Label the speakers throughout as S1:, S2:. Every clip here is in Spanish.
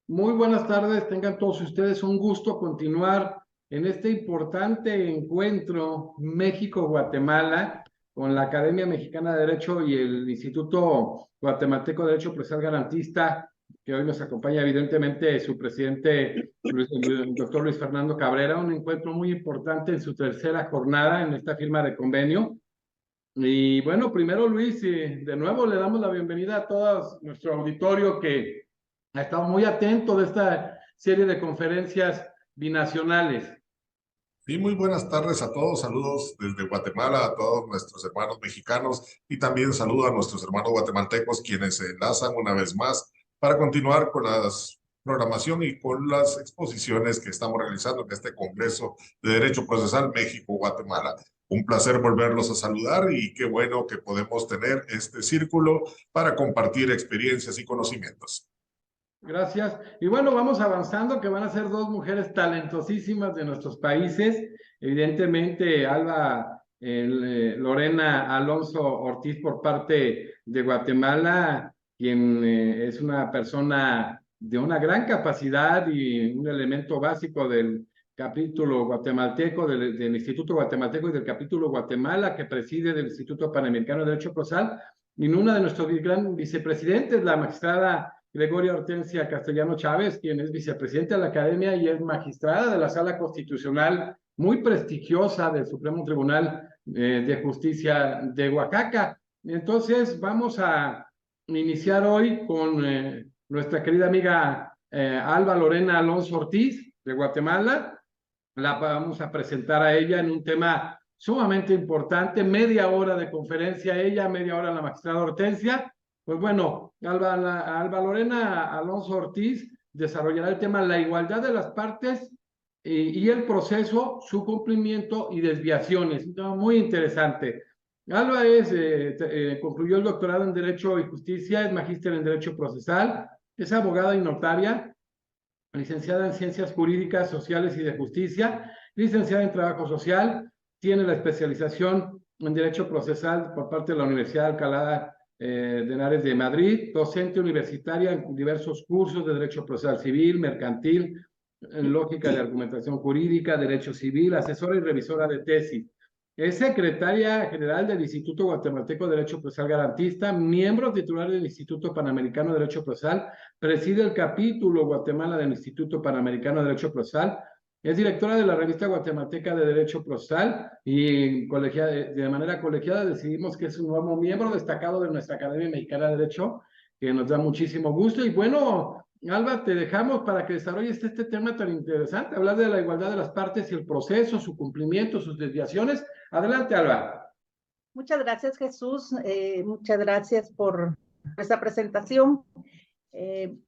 S1: Muy buenas tardes, tengan todos ustedes un gusto continuar en este importante encuentro México-Guatemala con la Academia Mexicana de Derecho y el Instituto Guatemalteco de Derecho Procesal Garantista, que hoy nos acompaña evidentemente su presidente, el doctor Luis Fernando Cabrera, un encuentro muy importante en su tercera jornada en esta firma de convenio. Y bueno, primero Luis, de nuevo le damos la bienvenida a todo nuestro auditorio que ha estado muy atento de esta serie de conferencias binacionales.
S2: Sí, muy buenas tardes a todos. Saludos desde Guatemala a todos nuestros hermanos mexicanos y también saludo a nuestros hermanos guatemaltecos quienes se enlazan una vez más para continuar con la programación y con las exposiciones que estamos realizando en este Congreso de Derecho Procesal México-Guatemala. Un placer volverlos a saludar y qué bueno que podemos tener este círculo para compartir experiencias y conocimientos.
S1: Gracias. Y bueno, vamos avanzando, que van a ser dos mujeres talentosísimas de nuestros países. Evidentemente, Lorena Alonso Ortiz por parte de Guatemala, quien es una persona de una gran capacidad y un elemento básico del capítulo guatemalteco, del Instituto Guatemalteco y del capítulo Guatemala, que preside del Instituto Panamericano de Derecho Procesal, y una de nuestros gran vicepresidentes, la magistrada Gregoria Hortensia Castellano Chávez, quien es vicepresidenta de la Academia y es magistrada de la Sala Constitucional muy prestigiosa del Supremo Tribunal de Justicia de Oaxaca. Entonces, vamos a iniciar hoy con nuestra querida amiga Alba Lorena Alonso Ortiz, de Guatemala. La vamos a presentar a ella en un tema sumamente importante, media hora de conferencia ella, media hora la magistrada Hortensia. Pues bueno, Alba Lorena Alonso Ortiz desarrollará el tema la igualdad de las partes y el proceso, su cumplimiento y desviaciones. Un tema muy interesante. Alba concluyó el doctorado en Derecho y Justicia, es magíster en Derecho Procesal, es abogada y notaria, licenciada en Ciencias Jurídicas, Sociales y de Justicia, licenciada en Trabajo Social, tiene la especialización en Derecho Procesal por parte de la Universidad de Alcalá de Henares de Madrid, docente universitaria en diversos cursos de Derecho Procesal Civil, Mercantil, Lógica de Argumentación Jurídica, Derecho Civil, asesora y revisora de tesis. Es secretaria general del Instituto Guatemalteco de Derecho Procesal Garantista, miembro titular del Instituto Panamericano de Derecho Procesal, preside el capítulo Guatemala del Instituto Panamericano de Derecho Procesal, es directora de la revista guatemalteca de Derecho Procesal y de manera colegiada decidimos que es un nuevo miembro destacado de nuestra Academia Mexicana de Derecho, que nos da muchísimo gusto. Y bueno, Alba, te dejamos para que desarrolles este tema tan interesante, hablar de la igualdad de las partes y el proceso, su cumplimiento, sus desviaciones. Adelante, Alba.
S3: Muchas gracias, Jesús. Muchas gracias por esta presentación.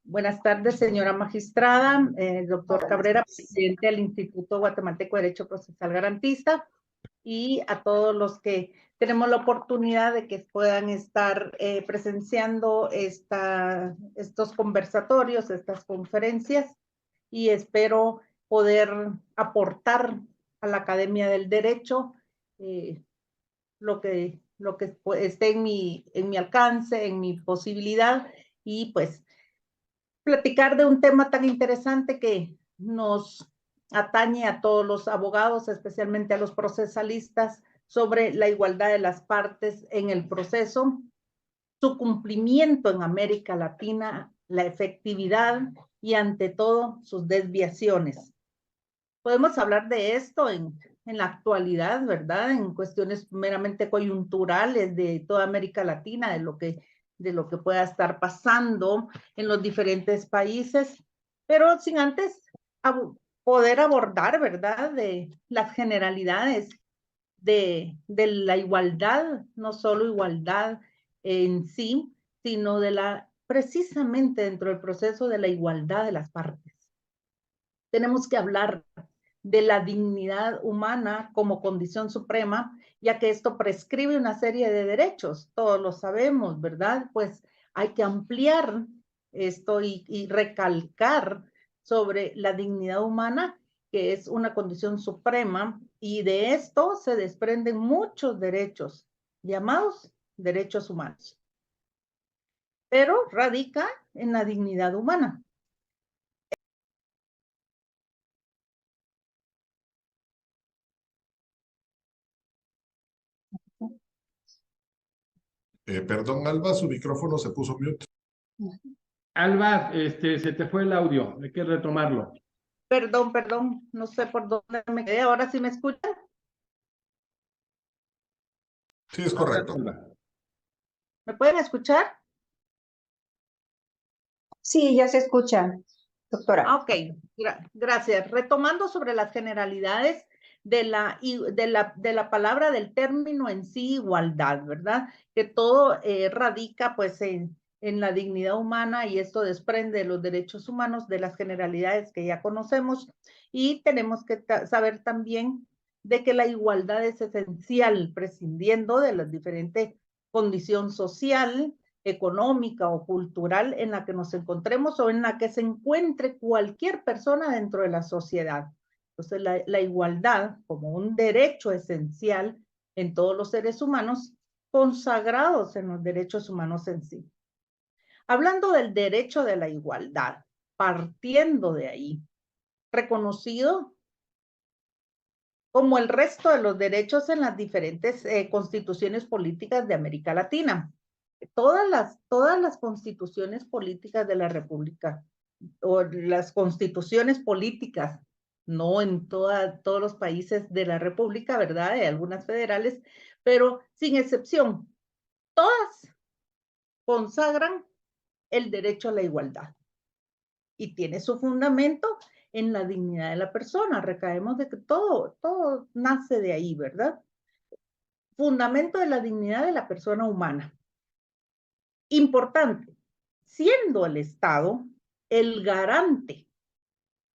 S3: Buenas tardes, señora magistrada, doctor Cabrera, presidente del Instituto Guatemalteco de Derecho Procesal Garantista, y a todos los que tenemos la oportunidad de que puedan estar presenciando estos conversatorios, estas conferencias, y espero poder aportar a la Academia del Derecho lo que esté en mi alcance, en mi posibilidad, y pues platicar de un tema tan interesante que nos atañe a todos los abogados, especialmente a los procesalistas, sobre la igualdad de las partes en el proceso, su cumplimiento en América Latina, la efectividad y ante todo sus desviaciones. Podemos hablar de esto en la actualidad, ¿verdad? En cuestiones meramente coyunturales de toda América Latina, de lo que pueda estar pasando en los diferentes países, pero sin antes poder abordar, ¿verdad? De las generalidades de la igualdad, no solo igualdad en sí, sino precisamente dentro del proceso de la igualdad de las partes. Tenemos que hablar de la dignidad humana como condición suprema, ya que esto prescribe una serie de derechos, todos lo sabemos, ¿verdad? Pues hay que ampliar esto y recalcar sobre la dignidad humana, que es una condición suprema, y de esto se desprenden muchos derechos, llamados derechos humanos, pero radica en la dignidad humana.
S2: Perdón, Alba, su micrófono se puso mute.
S1: Alba, se te fue el audio, hay que retomarlo.
S3: Perdón, no sé por dónde me quedé. ¿Ahora sí me escuchan?
S2: Sí, es correcto.
S3: ¿Me pueden escuchar?
S4: Sí, ya se escucha, doctora.
S3: Ok, gracias. Retomando sobre las generalidades de la palabra, del término en sí, igualdad, ¿verdad? Que todo radica pues en la dignidad humana, y esto desprende de los derechos humanos, de las generalidades que ya conocemos, y tenemos que saber también de que la igualdad es esencial, prescindiendo de la diferente condición social, económica o cultural en la que nos encontremos o en la que se encuentre cualquier persona dentro de la sociedad. Entonces, la igualdad como un derecho esencial en todos los seres humanos, consagrados en los derechos humanos en sí. Hablando del derecho de la igualdad, partiendo de ahí, reconocido como el resto de los derechos en las diferentes constituciones políticas de América Latina. Todas las constituciones políticas de la República, o las constituciones políticas, no en todos los países de la República, ¿verdad? Hay algunas federales, pero sin excepción, todas consagran el derecho a la igualdad. Y tiene su fundamento en la dignidad de la persona. Recaemos de que todo nace de ahí, ¿verdad? Fundamento de la dignidad de la persona humana. Importante, siendo el Estado el garante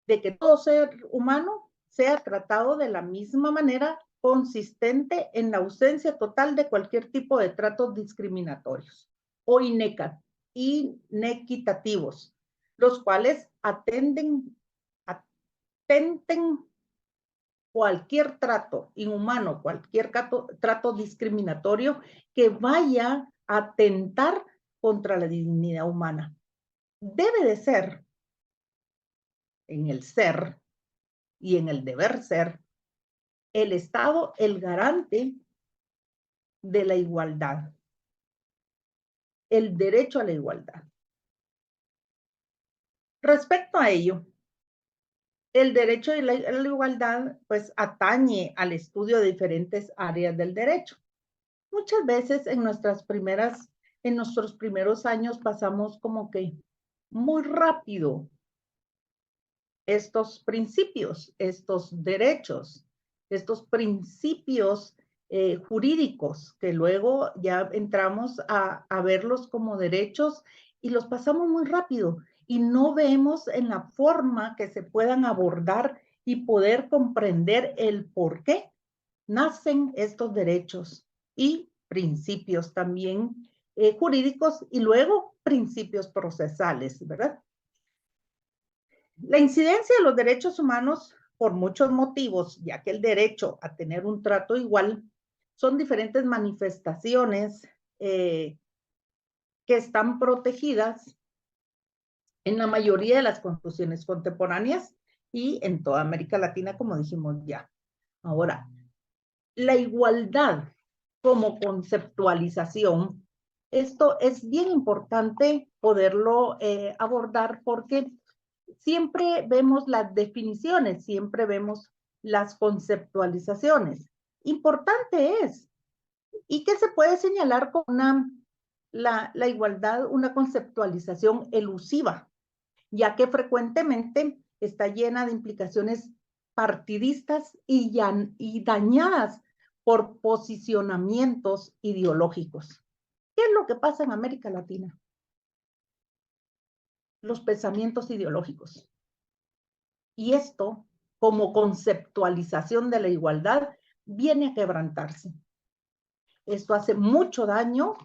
S3: de que todo ser humano sea tratado de la misma manera, consistente en la ausencia total de cualquier tipo de tratos discriminatorios o inequitativos, los cuales atenten cualquier trato inhumano, cualquier trato discriminatorio que vaya a atentar contra la dignidad humana. Debe de ser, en el ser y en el deber ser, el Estado el garante de la igualdad, el derecho a la igualdad. Respecto a ello, el derecho a la igualdad pues atañe al estudio de diferentes áreas del derecho. Muchas veces en nuestros primeros años pasamos como que muy rápido estos principios, estos derechos, estos principios jurídicos, que luego ya entramos a verlos como derechos y los pasamos muy rápido y no vemos en la forma que se puedan abordar y poder comprender el por qué nacen estos derechos y principios también jurídicos, y luego principios procesales, ¿verdad? La incidencia de los derechos humanos, por muchos motivos, ya que el derecho a tener un trato igual, son diferentes manifestaciones que están protegidas en la mayoría de las constituciones contemporáneas y en toda América Latina, como dijimos ya. Ahora, la igualdad como conceptualización, esto es bien importante poderlo abordar, porque siempre vemos las definiciones, siempre vemos las conceptualizaciones. Importante es, y que se puede señalar con la igualdad, una conceptualización elusiva, ya que frecuentemente está llena de implicaciones partidistas y dañadas por posicionamientos ideológicos. ¿Qué es lo que pasa en América Latina? Los pensamientos ideológicos. Y esto, como conceptualización de la igualdad, viene a quebrantarse. Esto hace mucho daño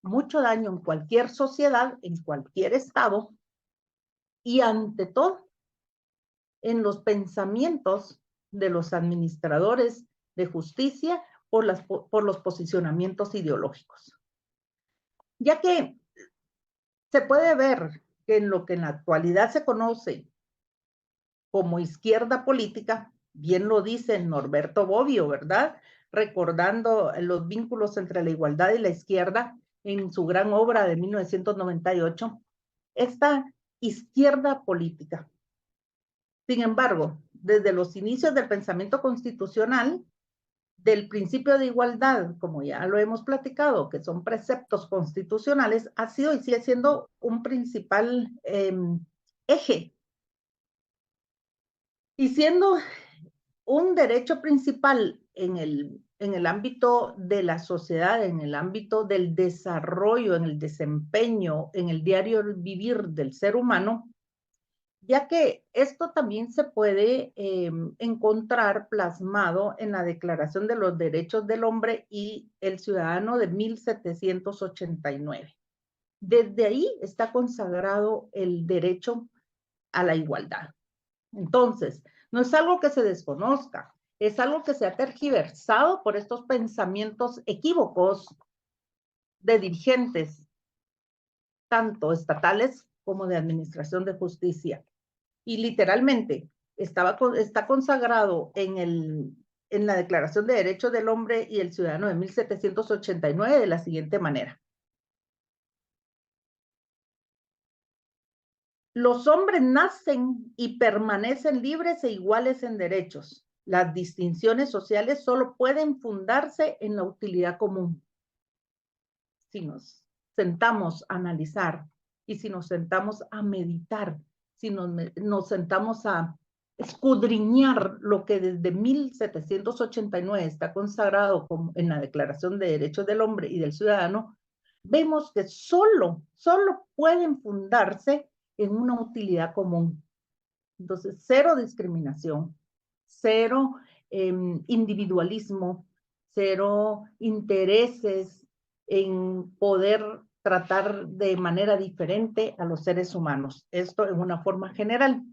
S3: en cualquier sociedad, en cualquier estado, y ante todo, en los pensamientos de los administradores de justicia por los posicionamientos ideológicos. Ya que se puede ver que en lo que en la actualidad se conoce como izquierda política, bien lo dice Norberto Bobbio, ¿verdad? Recordando los vínculos entre la igualdad y la izquierda, en su gran obra de 1998, esta izquierda política. Sin embargo, desde los inicios del pensamiento constitucional, del principio de igualdad, como ya lo hemos platicado, que son preceptos constitucionales, ha sido y sigue siendo un principal eje. Y siendo un derecho principal en el ámbito de la sociedad, en el ámbito del desarrollo, en el desempeño, en el diario vivir del ser humano, ya que esto también se puede encontrar plasmado en la Declaración de los Derechos del Hombre y el Ciudadano de 1789. Desde ahí está consagrado el derecho a la igualdad. Entonces, no es algo que se desconozca, es algo que se ha tergiversado por estos pensamientos equívocos de dirigentes, tanto estatales como de administración de justicia. Y literalmente está consagrado en la Declaración de Derechos del Hombre y el Ciudadano de 1789 de la siguiente manera. Los hombres nacen y permanecen libres e iguales en derechos. Las distinciones sociales solo pueden fundarse en la utilidad común. Si nos sentamos a analizar y si nos sentamos a meditar, si nos sentamos a escudriñar lo que desde 1789 está consagrado en la Declaración de Derechos del Hombre y del Ciudadano, vemos que solo pueden fundarse en una utilidad común. Entonces, cero discriminación, cero individualismo, cero intereses en poder tratar de manera diferente a los seres humanos. Esto en una forma general.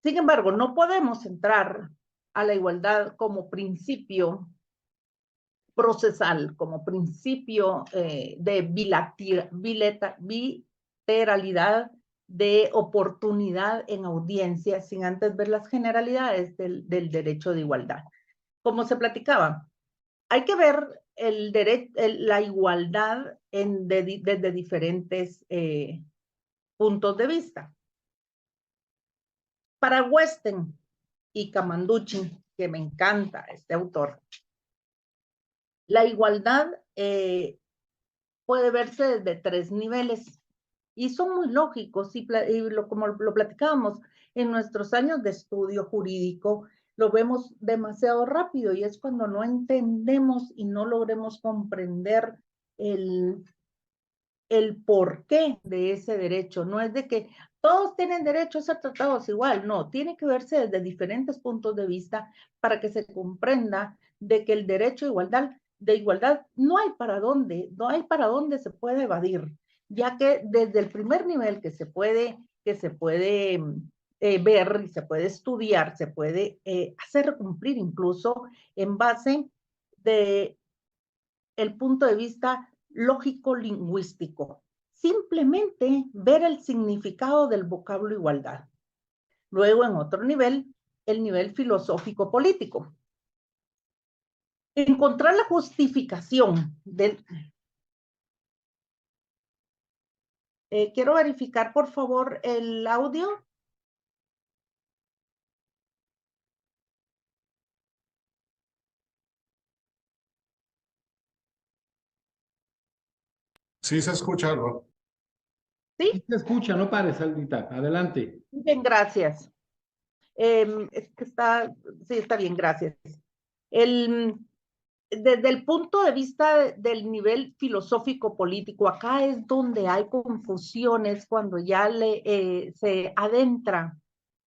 S3: Sin embargo, no podemos entrar a la igualdad como principio procesal, como principio de bilateralidad, de oportunidad en audiencia, sin antes ver las generalidades del derecho de igualdad. Como se platicaba, hay que ver la igualdad desde diferentes puntos de vista. Para Westen y Camanducci, que me encanta este autor, la igualdad puede verse desde 3 niveles y son muy lógicos como lo platicábamos en nuestros años de estudio jurídico, lo vemos demasiado rápido y es cuando no entendemos y no logremos comprender el porqué de ese derecho. No es de que todos tienen derecho a ser tratados igual, no, tiene que verse desde diferentes puntos de vista para que se comprenda de que el derecho de igualdad no hay para dónde se puede evadir, ya que desde el primer nivel que se puede ver y se puede estudiar, se puede hacer cumplir incluso en base de el punto de vista lógico-lingüístico. Simplemente ver el significado del vocablo igualdad. Luego, en otro nivel, el nivel filosófico-político. Encontrar la justificación del... quiero verificar, por favor, el audio.
S2: Sí, se escucha, ¿no?
S3: ¿Sí?
S1: Sí se escucha, no pares, Aldita. Adelante.
S3: Bien, gracias. Es que está bien, gracias. Desde el punto de vista del nivel filosófico-político, acá es donde hay confusiones cuando ya se adentra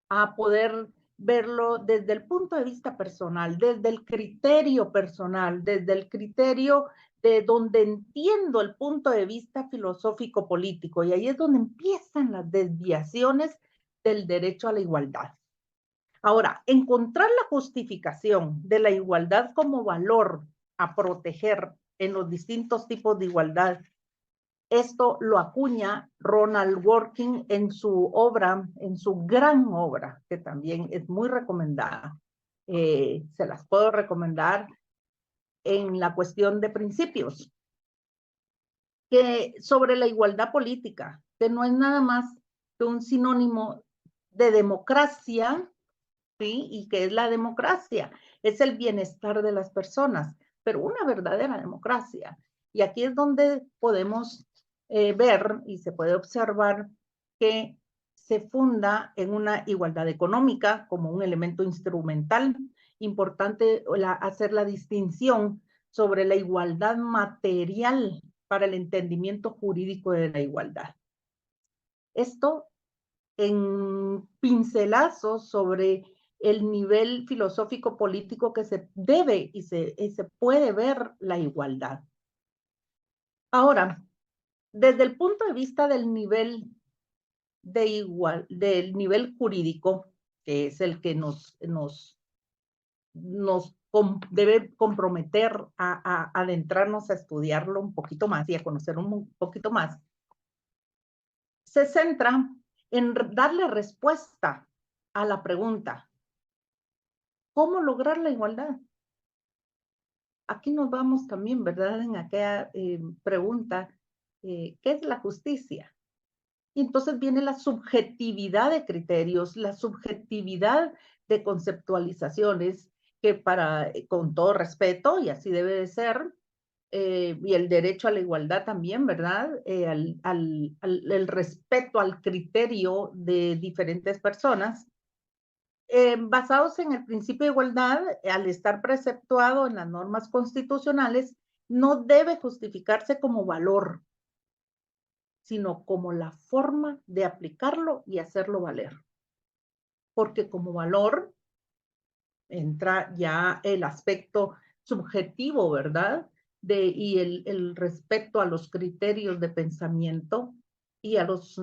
S3: a poder verlo desde el punto de vista personal, desde el criterio personal, desde el criterio de donde entiendo el punto de vista filosófico-político. Y ahí es donde empiezan las desviaciones del derecho a la igualdad. Ahora, encontrar la justificación de la igualdad como valor a proteger en los distintos tipos de igualdad, esto lo acuña Ronald Dworkin en su obra, en su gran obra, que también es muy recomendada. Se las puedo recomendar en la cuestión de principios. que sobre la igualdad política, que no es nada más que un sinónimo de democracia, ¿sí? Y que es la democracia, es el bienestar de las personas, pero una verdadera democracia. Y aquí es donde podemos ver y se puede observar que se funda en una igualdad económica como un elemento instrumental. Importante hacer la distinción sobre la igualdad material para el entendimiento jurídico de la igualdad. Esto en pincelazos sobre el nivel filosófico político que se debe y se puede ver la igualdad. Ahora, desde el punto de vista del nivel del nivel jurídico, que es el que nos debe comprometer a adentrarnos a estudiarlo un poquito más y a conocerlo un poquito más, se centra en darle respuesta a la pregunta, ¿cómo lograr la igualdad? Aquí nos vamos también, ¿verdad? En aquella pregunta, ¿qué es la justicia? Y entonces viene la subjetividad de criterios, la subjetividad de conceptualizaciones, que con todo respeto, y así debe de ser, y el derecho a la igualdad también, ¿verdad? El respeto al criterio de diferentes personas, basados en el principio de igualdad, al estar preceptuado en las normas constitucionales, no debe justificarse como valor, sino como la forma de aplicarlo y hacerlo valer. Porque como valor entra ya el aspecto subjetivo, ¿verdad? Y el respeto a los criterios de pensamiento y a los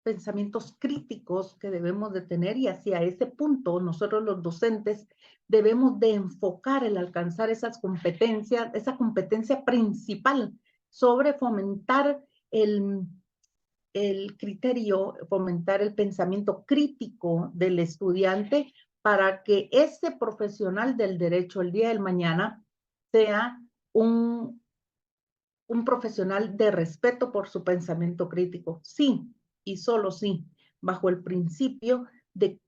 S3: pensamientos críticos que debemos de tener, y hacia ese punto nosotros los docentes debemos de enfocar el alcanzar esas competencias, esa competencia principal sobre fomentar el criterio, fomentar el pensamiento crítico del estudiante para que ese profesional del derecho el día del mañana sea un profesional de respeto por su pensamiento crítico. Sí, y solo sí, bajo el principio de,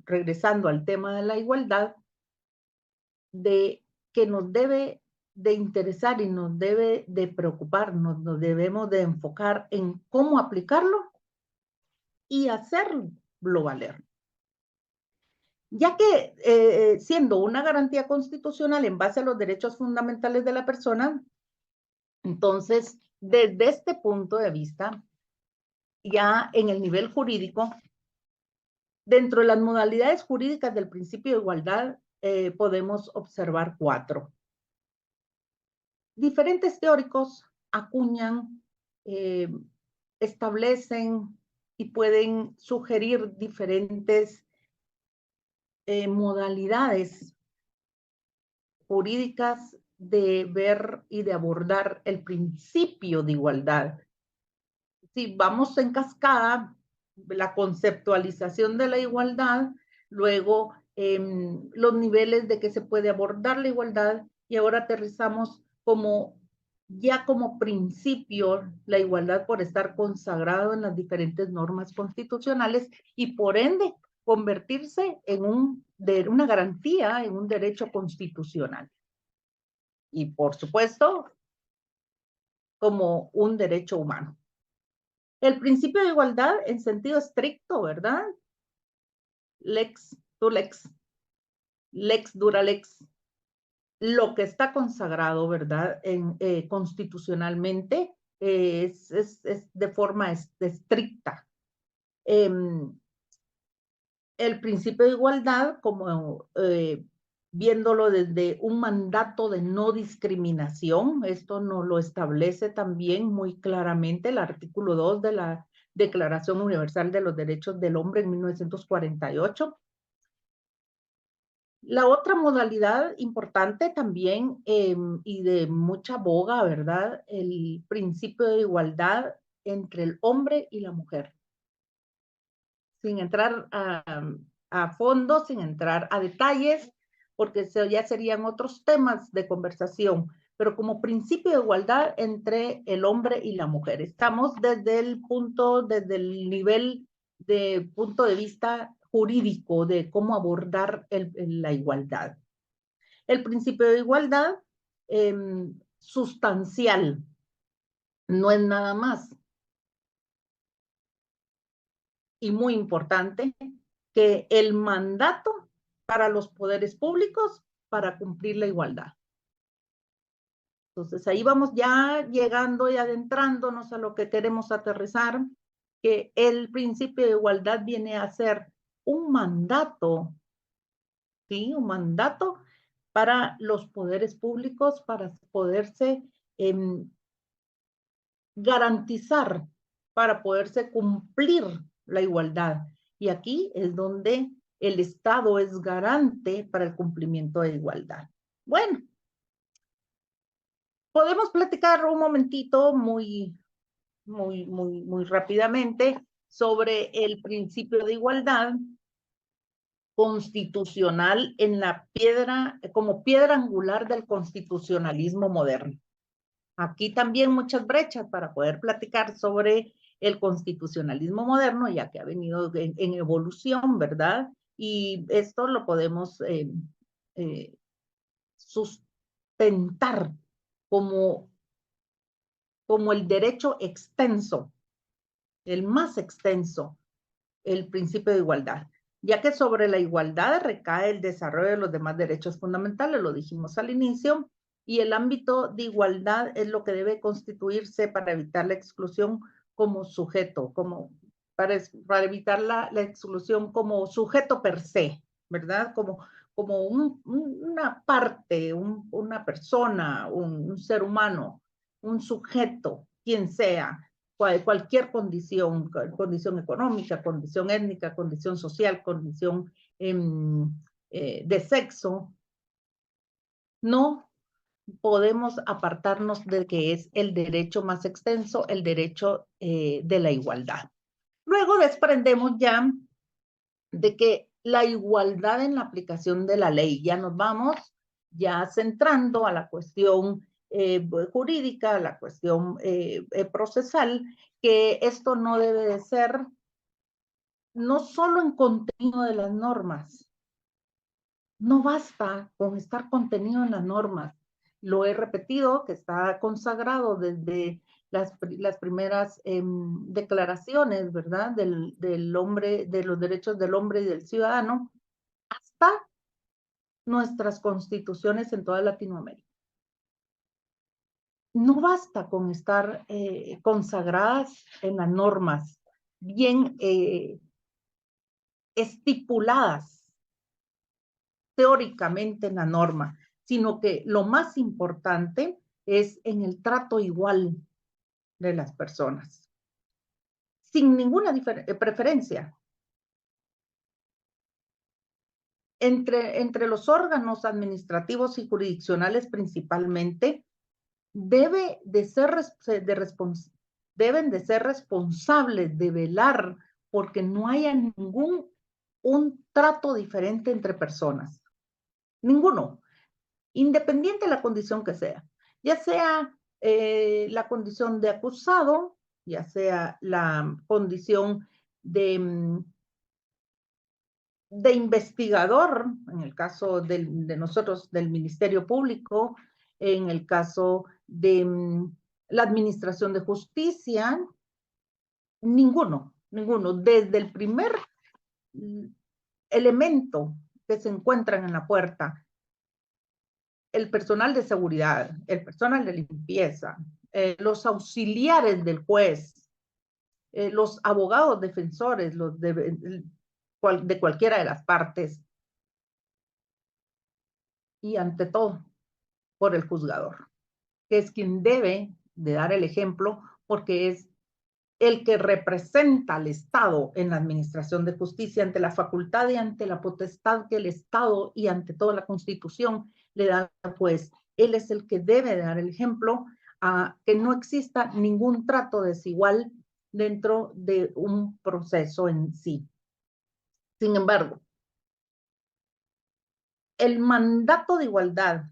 S3: regresando al tema de la igualdad, de que nos debe de interesar y nos debe de preocupar, nos debemos de enfocar en cómo aplicarlo y hacerlo valer. Ya que siendo una garantía constitucional en base a los derechos fundamentales de la persona, entonces, desde este punto de vista, ya en el nivel jurídico, dentro de las modalidades jurídicas del principio de igualdad, podemos observar 4. Diferentes teóricos acuñan, establecen y pueden sugerir diferentes modalidades jurídicas de ver y de abordar el principio de igualdad. Si vamos en cascada, la conceptualización de la igualdad, luego los niveles de que se puede abordar la igualdad, y ahora aterrizamos ya como principio la igualdad por estar consagrado en las diferentes normas constitucionales y por ende convertirse en una garantía, en un derecho constitucional. Y por supuesto, como un derecho humano. El principio de igualdad en sentido estricto, ¿verdad? Lex tu lex, lex dura lex. Lo que está consagrado, ¿verdad? Constitucionalmente es de forma estricta. El principio de igualdad, como viéndolo desde un mandato de no discriminación, esto nos lo establece también muy claramente el artículo 2 de la Declaración Universal de los Derechos del Hombre en 1948. La otra modalidad importante también y de mucha boga, ¿verdad? El principio de igualdad entre el hombre y la mujer. Sin entrar a fondo, sin entrar a detalles, porque ya serían otros temas de conversación, pero como principio de igualdad entre el hombre y la mujer. Estamos desde el nivel de punto de vista jurídico de cómo abordar la igualdad. El principio de igualdad sustancial no es nada más. Y muy importante, que el mandato para los poderes públicos para cumplir la igualdad. Entonces ahí vamos ya llegando y adentrándonos a lo que queremos aterrizar, que el principio de igualdad viene a ser un mandato, ¿sí? Un mandato para los poderes públicos para poderse garantizar, para poderse cumplir la igualdad. Y aquí es donde el Estado es garante para el cumplimiento de igualdad. Bueno, podemos platicar un momentito muy rápidamente sobre el principio de igualdad constitucional en la piedra, como piedra angular del constitucionalismo moderno. Aquí también muchas brechas para poder platicar sobre el constitucionalismo moderno, ya que ha venido en evolución, ¿verdad? Y esto lo podemos sustentar como el derecho extenso, el más extenso, el principio de igualdad, ya que sobre la igualdad recae el desarrollo de los demás derechos fundamentales, lo dijimos al inicio, y el ámbito de igualdad es lo que debe constituirse para evitar la exclusión como sujeto, para evitar la exclusión como sujeto per se, ¿verdad? Como una parte, una persona, un ser humano, un sujeto, quien sea, cualquier condición económica, condición étnica, condición social, condición de sexo, no podemos apartarnos de que es el derecho más extenso, el derecho de la igualdad. Luego desprendemos ya de que la igualdad en la aplicación de la ley, ya nos vamos ya centrando a la cuestión jurídica, a la cuestión procesal, que esto no debe de ser no solo en contenido de las normas, no basta con estar contenido en las normas. Lo he repetido, que está consagrado desde las primeras declaraciones, ¿verdad? Del hombre, de los derechos del hombre y del ciudadano, hasta nuestras constituciones en toda Latinoamérica. No basta con estar consagradas en las normas, bien estipuladas teóricamente en la norma, sino que lo más importante es en el trato igual de las personas, sin ninguna preferencia. Entre los órganos administrativos y jurisdiccionales principalmente, deben de ser responsables de velar porque no haya un trato diferente entre personas. Ninguno, independiente de la condición que sea, ya sea la condición de acusado, ya sea la condición de investigador, en el caso de nosotros, del Ministerio Público, en el caso de la Administración de Justicia, ninguno, desde el primer elemento que se encuentran en la puerta, el personal de seguridad, el personal de limpieza, los auxiliares del juez, los abogados defensores, de cualquiera de las partes, y ante todo, por el juzgador, que es quien debe de dar el ejemplo, porque es el que representa al Estado en la administración de justicia ante la facultad y ante la potestad que el Estado y ante toda la Constitución le da, pues él es el que debe dar el ejemplo a que no exista ningún trato desigual dentro de un proceso en sí. Sin embargo, el mandato de igualdad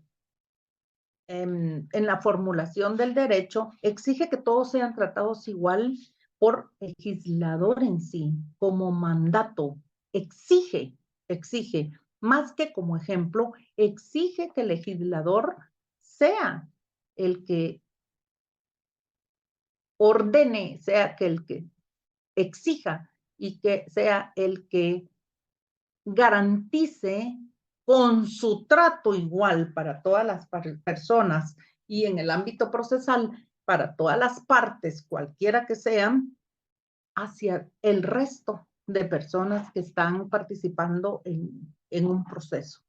S3: en la formulación del derecho, exige que todos sean tratados igual por el legislador en sí, como mandato. Exige, más que como ejemplo, exige que el legislador sea el que ordene, sea que el que exija y que sea el que garantice con su trato igual para todas las personas y en el ámbito procesal para todas las partes, cualquiera que sean, hacia el resto de personas que están participando en un proceso.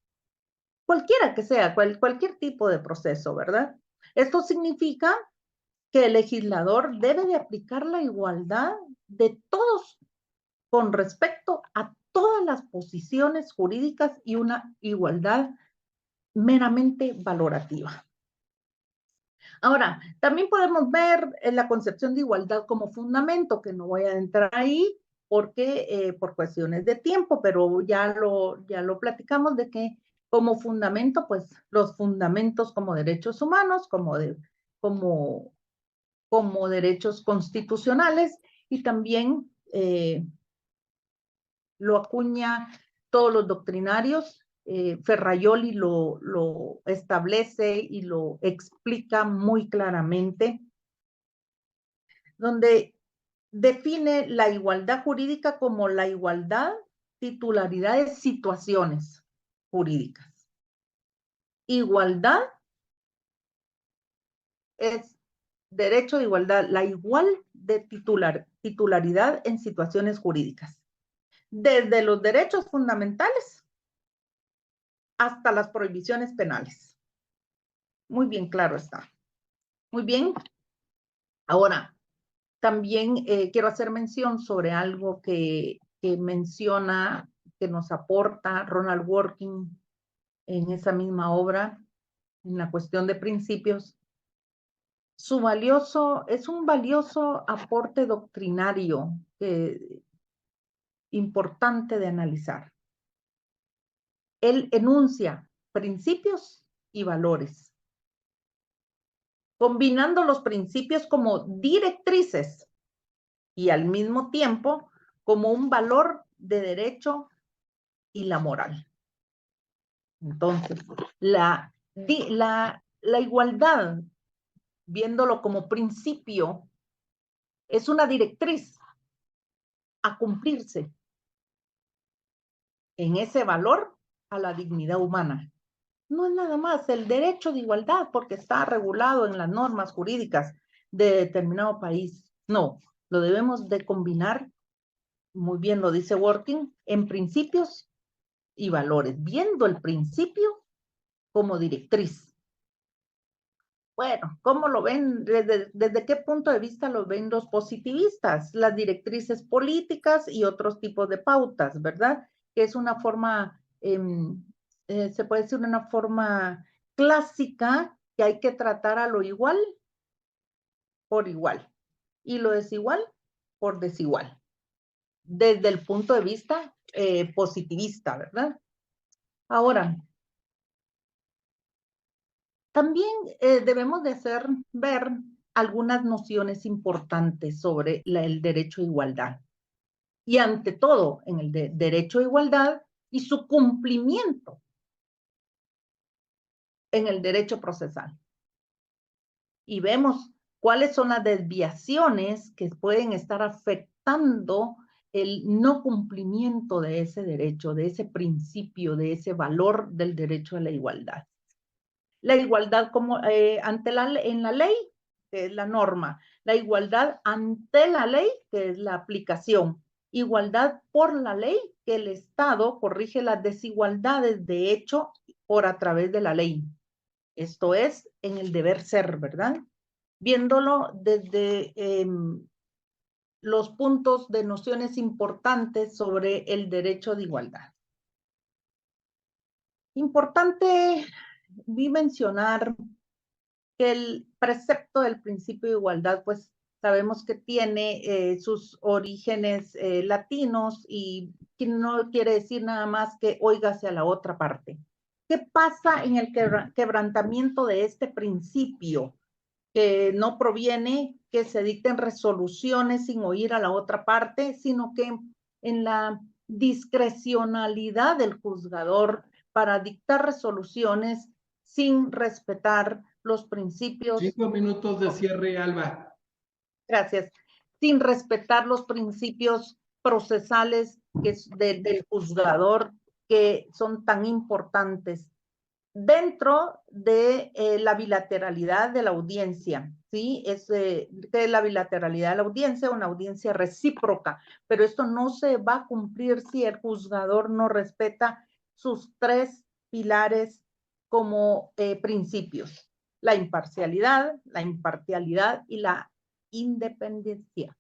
S3: Cualquiera que sea, cualquier tipo de proceso, ¿verdad? Esto significa que el legislador debe de aplicar la igualdad de todos con respecto a todas las posiciones jurídicas y una igualdad meramente valorativa. Ahora, también podemos ver la concepción de igualdad como fundamento, que no voy a entrar ahí porque por cuestiones de tiempo, pero ya lo platicamos de que como fundamento, pues los fundamentos como derechos humanos, como derechos constitucionales y también lo acuña todos los doctrinarios. Ferraioli lo establece y lo explica muy claramente, donde define la igualdad jurídica como la igualdad, titularidad de situaciones jurídicas. Igualdad es derecho de igualdad, la igual de titularidad en situaciones jurídicas. Desde los derechos fundamentales hasta las prohibiciones penales. Muy bien claro está. Muy bien. Ahora, también quiero hacer mención sobre algo que menciona, que nos aporta Ronald Dworkin en esa misma obra, en la cuestión de principios. Es un valioso aporte doctrinario importante de analizar. Él enuncia principios y valores, combinando los principios como directrices y al mismo tiempo como un valor de derecho y la moral. Entonces, la igualdad, viéndolo como principio, es una directriz a cumplirse en ese valor a la dignidad humana. No es nada más el derecho de igualdad porque está regulado en las normas jurídicas de determinado país. No, lo debemos de combinar, muy bien lo dice Dworkin, en principios y valores, viendo el principio como directriz. Bueno, ¿cómo lo ven? ¿Desde qué punto de vista lo ven los positivistas? Las directrices políticas y otros tipos de pautas, ¿verdad? Que es una forma, se puede decir una forma clásica que hay que tratar a lo igual por igual y lo desigual por desigual, desde el punto de vista positivista, ¿verdad? Ahora, también debemos de ver algunas nociones importantes sobre el derecho a igualdad. Y ante todo, en el derecho a igualdad y su cumplimiento en el derecho procesal. Y vemos cuáles son las desviaciones que pueden estar afectando el no cumplimiento de ese derecho, de ese principio, de ese valor del derecho a la igualdad. La igualdad como en la ley, que es la norma, la igualdad ante la ley, que es la aplicación, igualdad por la ley, que el Estado corrige las desigualdades de hecho por a través de la ley. Esto es en el deber ser, ¿verdad? Viéndolo desde los puntos de nociones importantes sobre el derecho de igualdad. Importante vi mencionar que el precepto del principio de igualdad, pues sabemos que tiene sus orígenes latinos y que no quiere decir nada más que óigase a la otra parte. ¿Qué pasa en el quebrantamiento de este principio? Que no proviene que se dicten resoluciones sin oír a la otra parte, sino que en la discrecionalidad del juzgador para dictar resoluciones sin respetar los principios.
S1: 5 minutos de cierre, Alba.
S3: Gracias. Sin respetar los principios procesales del juzgador que son tan importantes dentro de la bilateralidad de la audiencia, ¿sí? Es de la bilateralidad de la audiencia, una audiencia recíproca, pero esto no se va a cumplir si el juzgador no respeta sus 3 pilares como principios: la imparcialidad y la independencia.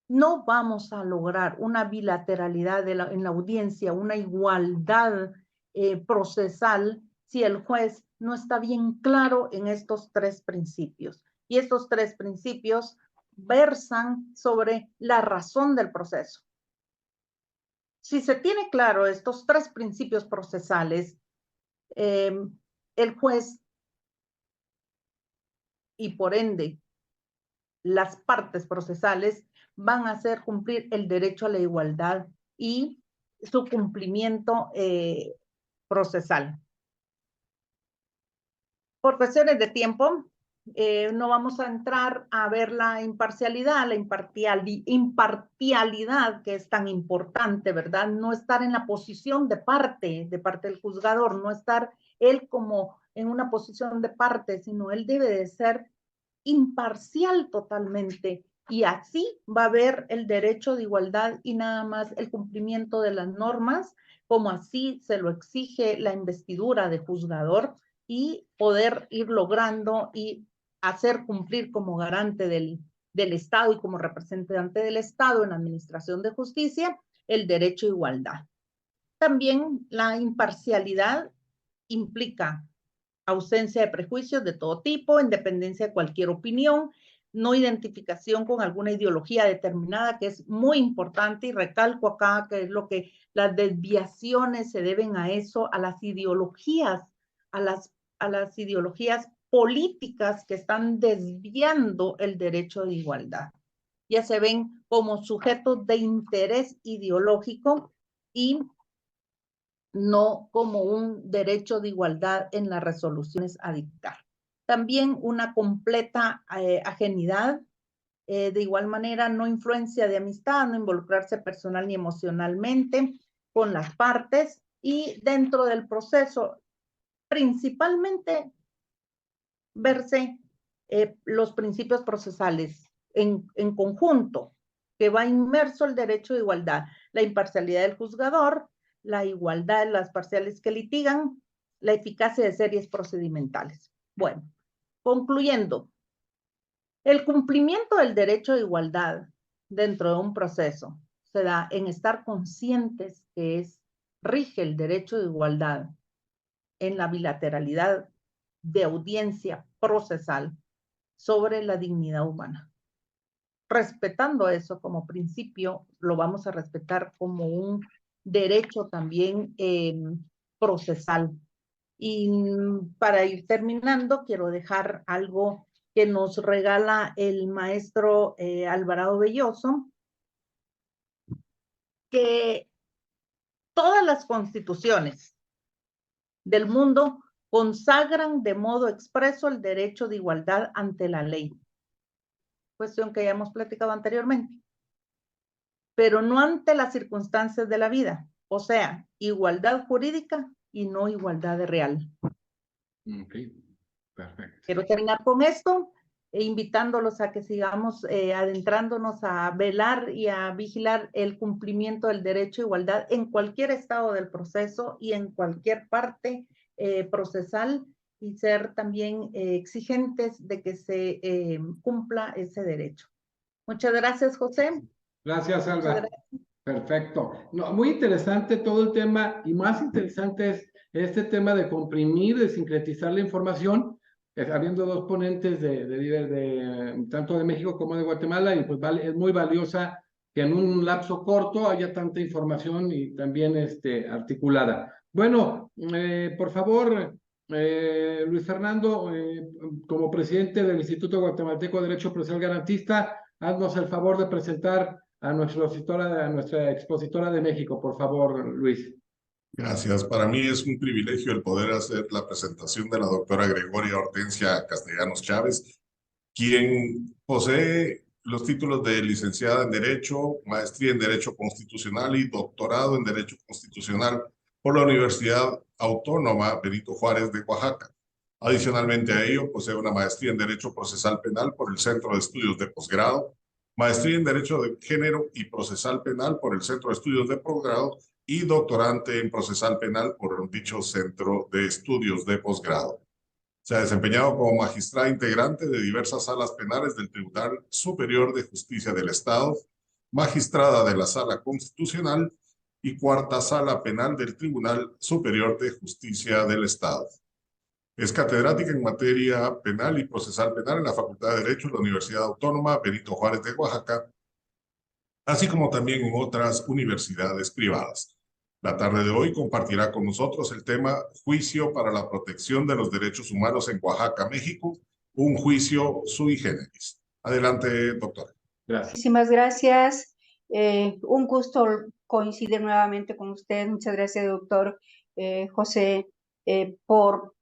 S3: No vamos a lograr una bilateralidad en la audiencia, una igualdad procesal, si el juez no está bien claro en estos 3 principios. Y estos 3 principios versan sobre la razón del proceso. Si se tiene claro estos 3 principios procesales, el juez y por ende las partes procesales van a hacer cumplir el derecho a la igualdad y su cumplimiento procesal. Por cuestiones de tiempo, no vamos a entrar a ver la imparcialidad, la imparcialidad que es tan importante, ¿verdad? No estar en la posición de parte del juzgador, no estar él como en una posición de parte, sino él debe de ser imparcial totalmente. Y así va a haber el derecho de igualdad y nada más el cumplimiento de las normas, como así se lo exige la investidura de juzgador, y poder ir logrando y hacer cumplir como garante del Estado y como representante del Estado en la administración de justicia el derecho a igualdad. También la imparcialidad implica ausencia de prejuicios de todo tipo, independencia de cualquier opinión, no identificación con alguna ideología determinada, que es muy importante, y recalco acá que es lo que las desviaciones se deben a eso, a las ideologías, a las ideologías políticas que están desviando el derecho de igualdad. Ya se ven como sujetos de interés ideológico y no como un derecho de igualdad en las resoluciones a dictar. También una completa ajenidad, de igual manera no influencia de amistad, no involucrarse personal ni emocionalmente con las partes, y dentro del proceso principalmente verse los principios procesales en conjunto, que va inmerso el derecho de igualdad, la imparcialidad del juzgador, la igualdad de las parciales que litigan, la eficacia de series procedimentales. Bueno, concluyendo, el cumplimiento del derecho de igualdad dentro de un proceso se da en estar conscientes que rige el derecho de igualdad en la bilateralidad de audiencia procesal sobre la dignidad humana. Respetando eso como principio, lo vamos a respetar como un derecho también procesal. Y para ir terminando, quiero dejar algo que nos regala el maestro Alvarado Belloso, que todas las constituciones del mundo consagran de modo expreso el derecho de igualdad ante la ley. Cuestión que ya hemos platicado anteriormente. Pero no ante las circunstancias de la vida. O sea, igualdad jurídica y no igualdad real.
S1: Ok, perfecto.
S3: Quiero terminar con esto, invitándolos a que sigamos adentrándonos a velar y a vigilar el cumplimiento del derecho a igualdad en cualquier estado del proceso y en cualquier parte procesal, y ser también exigentes de que se cumpla ese derecho. Muchas gracias, José.
S1: Gracias, Alba. Perfecto. No, muy interesante todo el tema, y más interesante es este tema de comprimir, de sincretizar la información, habiendo 2 ponentes de tanto de México como de Guatemala, y pues es muy valiosa que en un lapso corto haya tanta información y también articulada. Bueno, por favor, Luis Fernando, como presidente del Instituto Guatemalteco de Derecho Procesal Garantista, haznos el favor de presentar a nuestra expositora de México, por favor, Luis.
S2: Gracias. Para mí es un privilegio el poder hacer la presentación de la doctora Gregoria Hortensia Castellanos Chávez, quien posee los títulos de licenciada en Derecho, maestría en Derecho Constitucional y doctorado en Derecho Constitucional por la Universidad Autónoma Benito Juárez de Oaxaca. Adicionalmente a ello, posee una maestría en Derecho Procesal Penal por el Centro de Estudios de Posgrado, maestría en Derecho de Género y Procesal Penal por el Centro de Estudios de Posgrado y doctorante en Procesal Penal por dicho Centro de Estudios de Posgrado. Se ha desempeñado como magistrada integrante de diversas salas penales del Tribunal Superior de Justicia del Estado, magistrada de la Sala Constitucional y cuarta Sala Penal del Tribunal Superior de Justicia del Estado. Es catedrática en materia penal y procesal penal en la Facultad de Derecho de la Universidad Autónoma Benito Juárez de Oaxaca, así como también en otras universidades privadas. La tarde de hoy compartirá con nosotros el tema Juicio para la protección de los derechos humanos en Oaxaca, México, un juicio sui generis. Adelante, doctora.
S1: Gracias.
S4: Muchísimas gracias. Un gusto coincidir nuevamente con usted. Muchas gracias, doctor José, por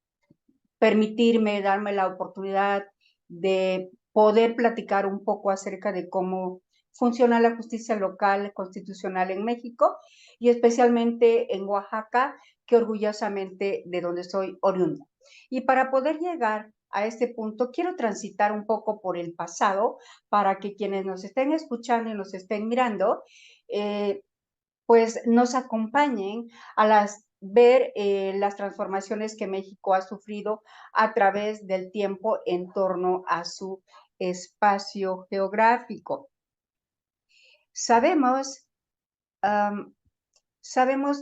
S4: permitirme, darme la oportunidad de poder platicar un poco acerca de cómo funciona la justicia local constitucional en México y especialmente en Oaxaca, que orgullosamente de donde soy oriunda. Y para poder llegar a este punto, quiero transitar un poco por el pasado para que quienes nos estén escuchando y nos estén mirando, pues nos acompañen a ver las transformaciones que México ha sufrido a través del tiempo en torno a su espacio geográfico. Sabemos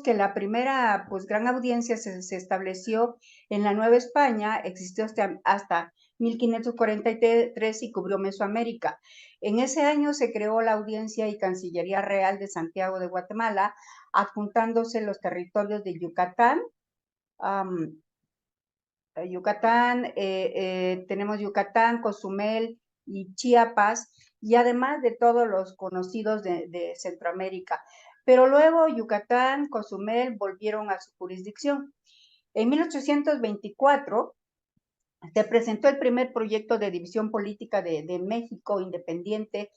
S4: que la primera gran audiencia se estableció en la Nueva España, existió hasta 1543 y cubrió Mesoamérica. En ese año se creó la Audiencia y Cancillería Real de Santiago de Guatemala, adjuntándose los territorios de Yucatán. Tenemos Yucatán, Cozumel y Chiapas, y además de todos los conocidos de Centroamérica. Pero luego Yucatán, Cozumel volvieron a su jurisdicción. En 1824 se presentó el primer proyecto de división política de México independiente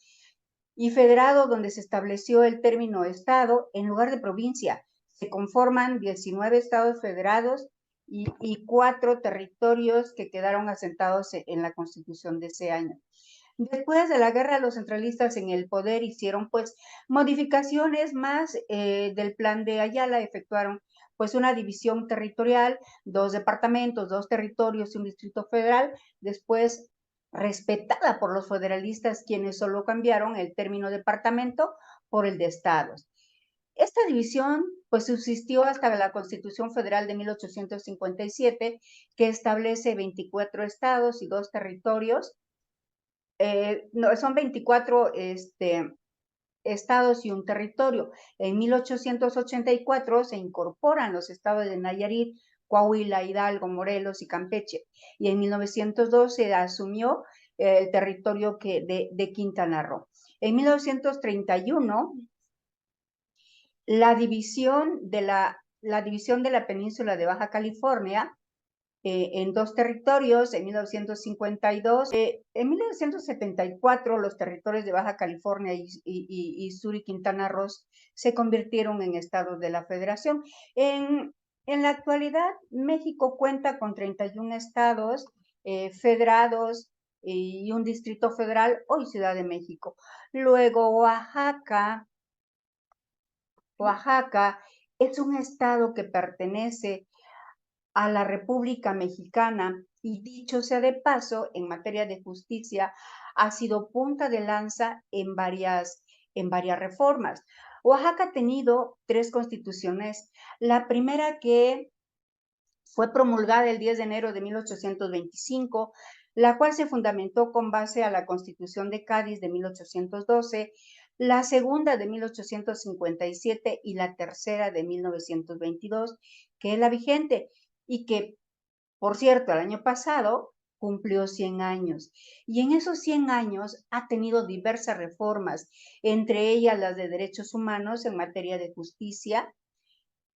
S4: y federado, donde se estableció el término estado en lugar de provincia. Se conforman 19 estados federados y 4 territorios que quedaron asentados en la Constitución de ese año. Después de la guerra, los centralistas en el poder hicieron modificaciones más del plan de Ayala, efectuaron una división territorial, 2 departamentos, 2 territorios y un distrito federal, después respetada por los federalistas, quienes solo cambiaron el término departamento por el de estados. Esta división subsistió hasta la Constitución Federal de 1857, que establece 24 estados y 2 territorios. Son 24 estados y un territorio. En 1884 se incorporan los estados de Nayarit, Coahuila, Hidalgo, Morelos y Campeche. Y en 1902 se asumió el territorio de Quintana Roo. En 1931, la división de la península de Baja California en 2 territorios en 1952. En 1974, los territorios de Baja California y Sur y Quintana Roo se convirtieron en estados de la Federación. En la actualidad, México cuenta con 31 estados federados y un distrito federal, hoy Ciudad de México. Luego, Oaxaca es un estado que pertenece a la República Mexicana y, dicho sea de paso, en materia de justicia ha sido punta de lanza en varias reformas. Oaxaca ha tenido 3 constituciones. La primera, que fue promulgada el 10 de enero de 1825, la cual se fundamentó con base a la Constitución de Cádiz de 1812, la segunda de 1857 y la tercera de 1922, que es la vigente y que, por cierto, el año pasado cumplió 100 años. Y en esos 100 años ha tenido diversas reformas, entre ellas las de derechos humanos en materia de justicia,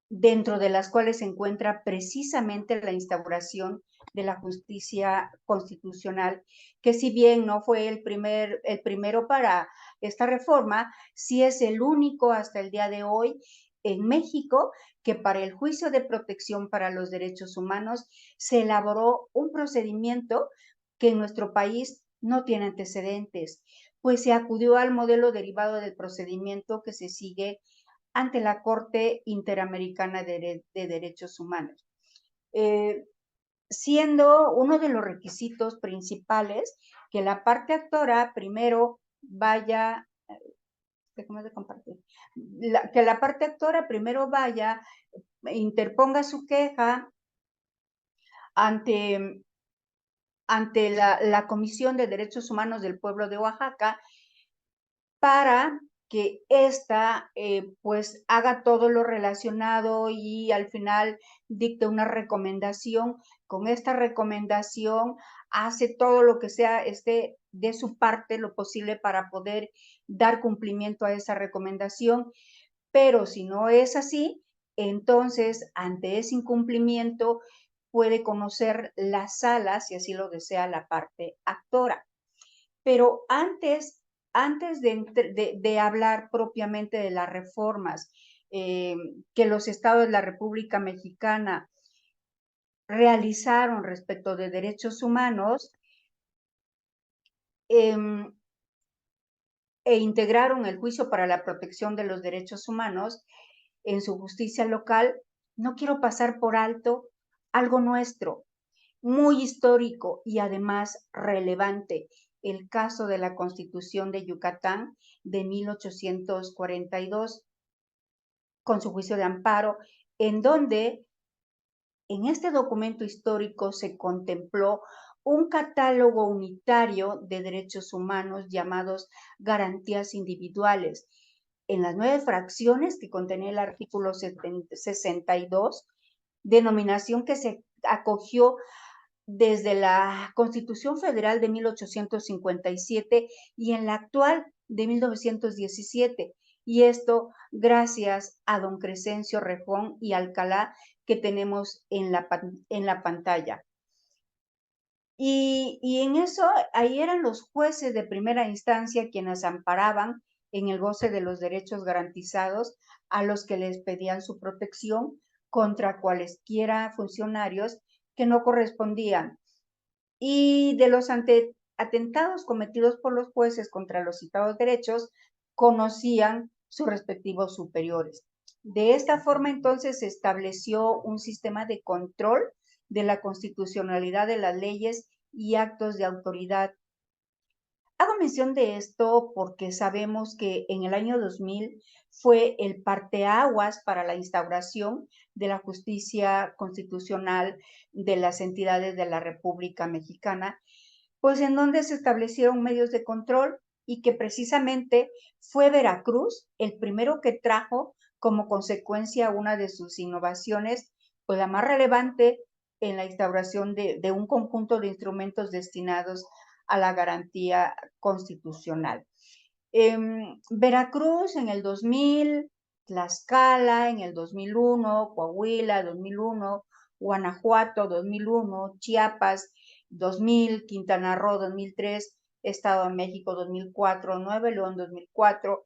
S4: dentro de las cuales se encuentra precisamente la instauración de la justicia constitucional, que si bien no fue el primero para esta reforma, sí es el único hasta el día de hoy en México que para el juicio de protección para los derechos humanos se elaboró un procedimiento que en nuestro país no tiene antecedentes, pues se acudió al modelo derivado del procedimiento que se sigue ante la Corte Interamericana de Derechos Humanos, siendo uno de los requisitos principales que la parte actora primero vaya, déjame de compartir, que la parte actora primero vaya, interponga su queja ante la Comisión de Derechos Humanos del Pueblo de Oaxaca para que ésta pues haga todo lo relacionado y al final dicte una recomendación. Con esta recomendación hace todo lo que sea de su parte lo posible para poder dar cumplimiento a esa recomendación, pero si no es así, entonces ante ese incumplimiento puede conocer la sala, si así lo desea la parte actora. Pero antes de hablar propiamente de las reformas que los estados de la República Mexicana realizaron respecto de derechos humanos e integraron el juicio para la protección de los derechos humanos en su justicia local, no quiero pasar por alto algo nuestro, muy histórico y además relevante, el caso de la Constitución de Yucatán de 1842, con su juicio de amparo, en donde en este documento histórico se contempló un catálogo unitario de derechos humanos llamados garantías individuales. En las 9 fracciones que contenía el artículo 62, denominación que se acogió desde la Constitución Federal de 1857 y en la actual de 1917. Y esto gracias a don Crescencio Rejón y Alcalá que tenemos en la pantalla. Y en eso, ahí eran los jueces de primera instancia quienes amparaban en el goce de los derechos garantizados a los que les pedían su protección contra cualesquiera funcionarios que no correspondían. Y de los atentados cometidos por los jueces contra los citados derechos, conocían sus respectivos superiores. De esta forma, entonces, se estableció un sistema de control de la constitucionalidad de las leyes y actos de autoridad. Hago mención de esto porque sabemos que en el año 2000 fue el parteaguas para la instauración de la justicia constitucional de las entidades de la República Mexicana, pues en donde se establecieron medios de control y que precisamente fue Veracruz el primero que trajo como consecuencia una de sus innovaciones, pues la más relevante en la instauración de un conjunto de instrumentos destinados a la garantía constitucional. Veracruz en el 2000, Tlaxcala en el 2001, Coahuila 2001, Guanajuato 2001, Chiapas 2000, Quintana Roo 2003, Estado de México 2004, Nuevo León 2004,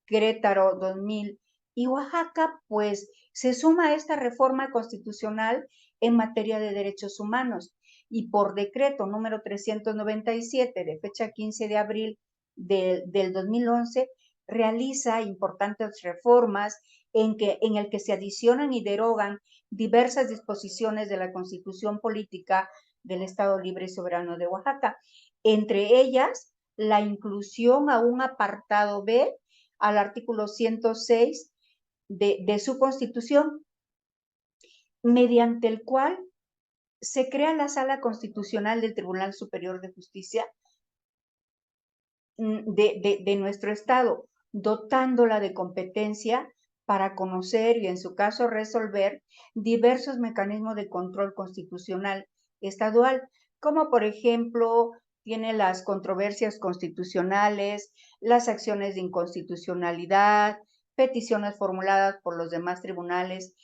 S4: Querétaro 2000 y Oaxaca pues se suma a esta reforma constitucional en materia de derechos humanos y por decreto número 397 de fecha 15 de abril del 2011 realiza importantes reformas en el que se adicionan y derogan diversas disposiciones de la Constitución Política del Estado Libre y Soberano de Oaxaca, entre ellas la inclusión a un apartado B al artículo 106 de su Constitución, mediante el cual se crea la Sala Constitucional del Tribunal Superior de Justicia de nuestro Estado, dotándola de competencia para conocer y, en su caso, resolver diversos mecanismos de control constitucional estadual, como por ejemplo, tiene las controversias constitucionales, las acciones de inconstitucionalidad, peticiones formuladas por los demás tribunales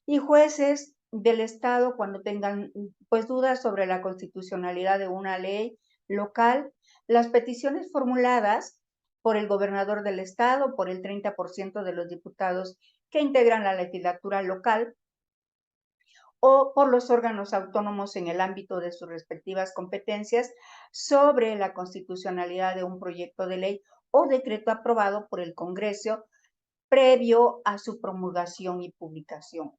S4: y jueces del Estado cuando tengan pues dudas sobre la constitucionalidad de una ley local, las peticiones formuladas por el gobernador del Estado, por el 30% de los diputados que integran la legislatura local, o por los órganos autónomos en el ámbito de sus respectivas competencias sobre la constitucionalidad de un proyecto de ley o decreto aprobado por el Congreso previo a su promulgación y publicación.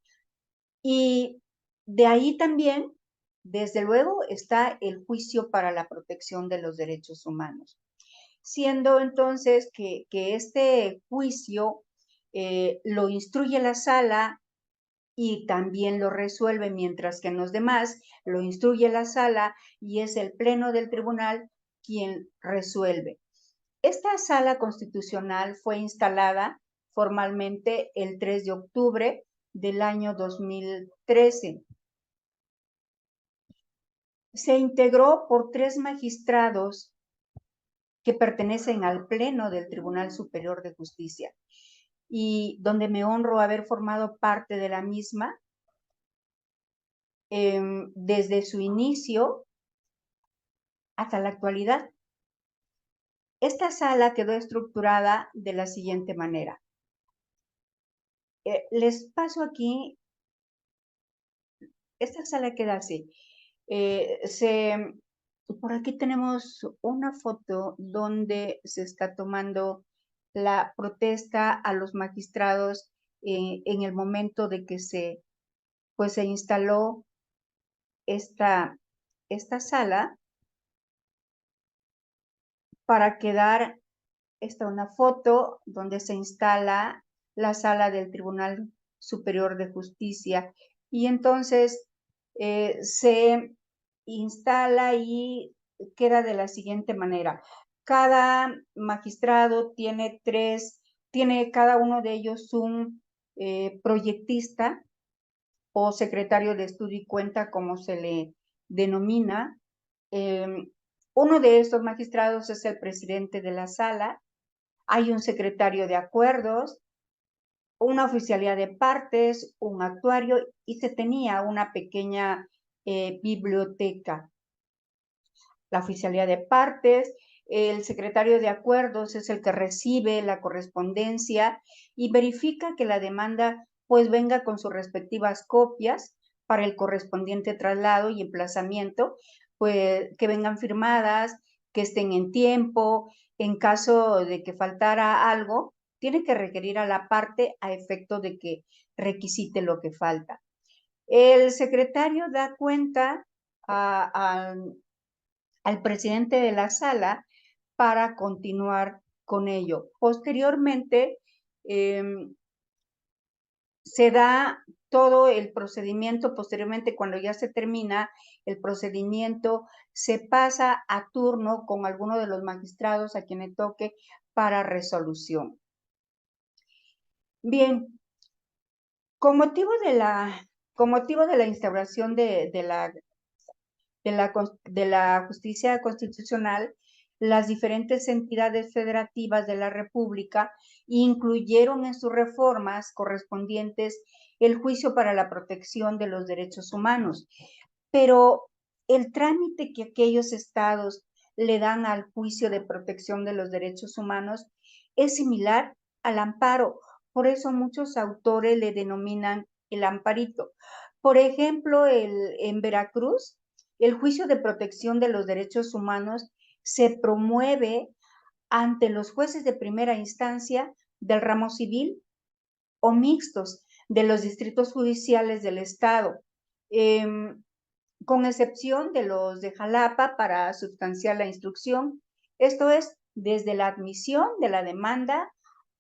S4: Y de ahí también, desde luego, está el juicio para la protección de los derechos humanos, siendo entonces que este juicio lo instruye la sala y también lo resuelve, mientras que en los demás lo instruye la sala y es el pleno del tribunal quien resuelve. Esta sala constitucional fue instalada formalmente el 3 de octubre del año 2013. Se integró por 3 magistrados que pertenecen al Pleno del Tribunal Superior de Justicia y donde me honro haber formado parte de la misma desde su inicio hasta la actualidad. Esta sala quedó estructurada de la siguiente manera. Les paso aquí, esta sala queda así. Por aquí tenemos una foto donde se está tomando la protesta a los magistrados en el momento de que se instaló esta sala para quedar una foto donde se instala la sala del Tribunal Superior de Justicia y entonces se instala y queda de la siguiente manera. Cada magistrado tiene cada uno de ellos un proyectista o secretario de estudio y cuenta, como se le denomina. Uno de estos magistrados es el presidente de la sala. Hay un secretario de acuerdos, una oficialía de partes, un actuario y se tenía una pequeña biblioteca. La oficialía de partes, el secretario de acuerdos es el que recibe la correspondencia y verifica que la demanda pues venga con sus respectivas copias para el correspondiente traslado y emplazamiento, pues que vengan firmadas, que estén en tiempo. En caso de que faltara algo, tiene que requerir a la parte a efecto de que requisite lo que falta. El secretario da cuenta al presidente de la sala para continuar con ello. Posteriormente, se da todo el procedimiento. Posteriormente, cuando ya se termina el procedimiento, se pasa a turno con alguno de los magistrados a quien le toque para resolución. Bien, con motivo de la instauración de la justicia constitucional, las diferentes entidades federativas de la República incluyeron en sus reformas correspondientes el juicio para la protección de los derechos humanos. Pero el trámite que aquellos estados le dan al juicio de protección de los derechos humanos es similar al amparo. Por eso muchos autores le denominan el amparito. Por ejemplo, en Veracruz, el juicio de protección de los derechos humanos se promueve ante los jueces de primera instancia del ramo civil o mixtos de los distritos judiciales del estado, con excepción de los de Jalapa para sustanciar la instrucción. Esto es, desde la admisión de la demanda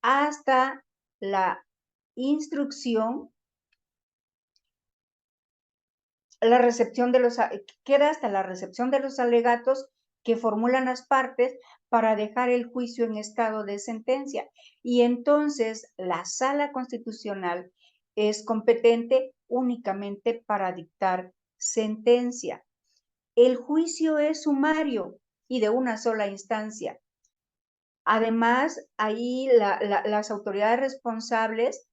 S4: hasta la instrucción, queda hasta la recepción de los alegatos que formulan las partes para dejar el juicio en estado de sentencia. Y entonces la Sala Constitucional es competente únicamente para dictar sentencia. El juicio es sumario y de una sola instancia. Además, ahí las autoridades responsables,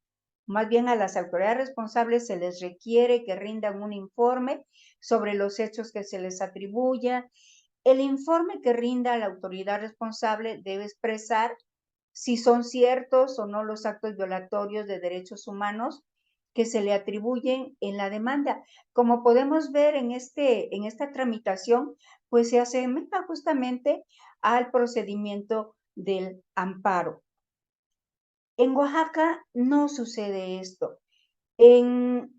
S4: más bien a las autoridades responsables se les requiere que rindan un informe sobre los hechos que se les atribuya. El informe que rinda la autoridad responsable debe expresar si son ciertos o no los actos violatorios de derechos humanos que se le atribuyen en la demanda. Como podemos ver en esta tramitación, pues se asemeja justamente al procedimiento del amparo. En Oaxaca no sucede esto. En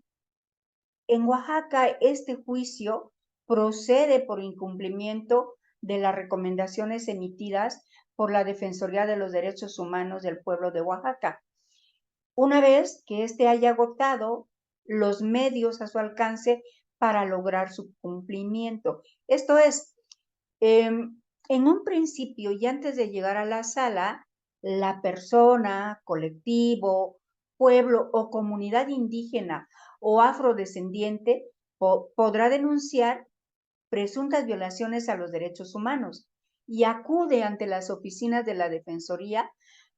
S4: Oaxaca este juicio procede por incumplimiento de las recomendaciones emitidas por la Defensoría de los Derechos Humanos del pueblo de Oaxaca. Una vez que éste haya agotado los medios a su alcance para lograr su cumplimiento. Esto es, en un principio y antes de llegar a la sala, la persona, colectivo, pueblo o comunidad indígena o afrodescendiente podrá denunciar presuntas violaciones a los derechos humanos y acude ante las oficinas de la Defensoría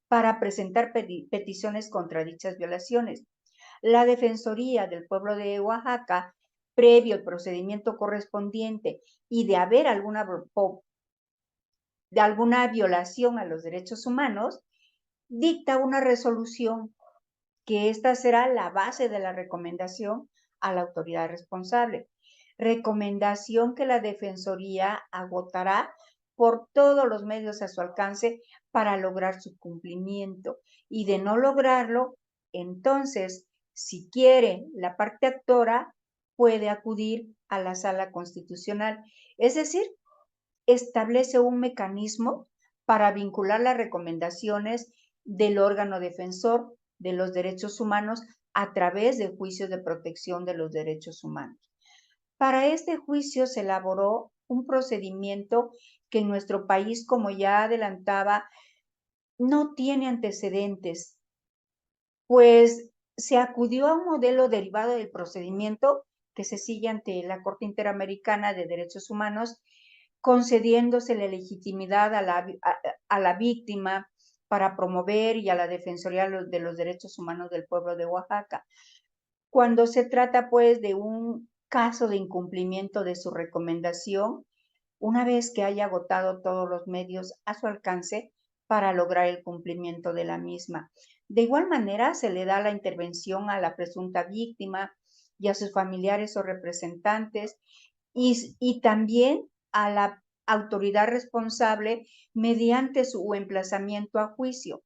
S4: para presentar peticiones contra dichas violaciones. La Defensoría del Pueblo de Oaxaca, previo al procedimiento correspondiente y de haber alguna violación a los derechos humanos, dicta una resolución que esta será la base de la recomendación a la autoridad responsable. Recomendación que la Defensoría agotará por todos los medios a su alcance para lograr su cumplimiento. Y de no lograrlo, entonces, si quiere la parte actora, puede acudir a la Sala Constitucional. Es decir, establece un mecanismo para vincular las recomendaciones del órgano defensor de los derechos humanos a través de juicios de protección de los derechos humanos. Para este juicio se elaboró un procedimiento que en nuestro país, como ya adelantaba, no tiene antecedentes, pues se acudió a un modelo derivado del procedimiento que se sigue ante la Corte Interamericana de Derechos Humanos, concediéndose la legitimidad a la víctima para promover y a la Defensoría de los Derechos Humanos del pueblo de Oaxaca. Cuando se trata, pues, de un caso de incumplimiento de su recomendación, una vez que haya agotado todos los medios a su alcance para lograr el cumplimiento de la misma. De igual manera, se le da la intervención a la presunta víctima y a sus familiares o representantes y también a la autoridad responsable mediante su emplazamiento a juicio.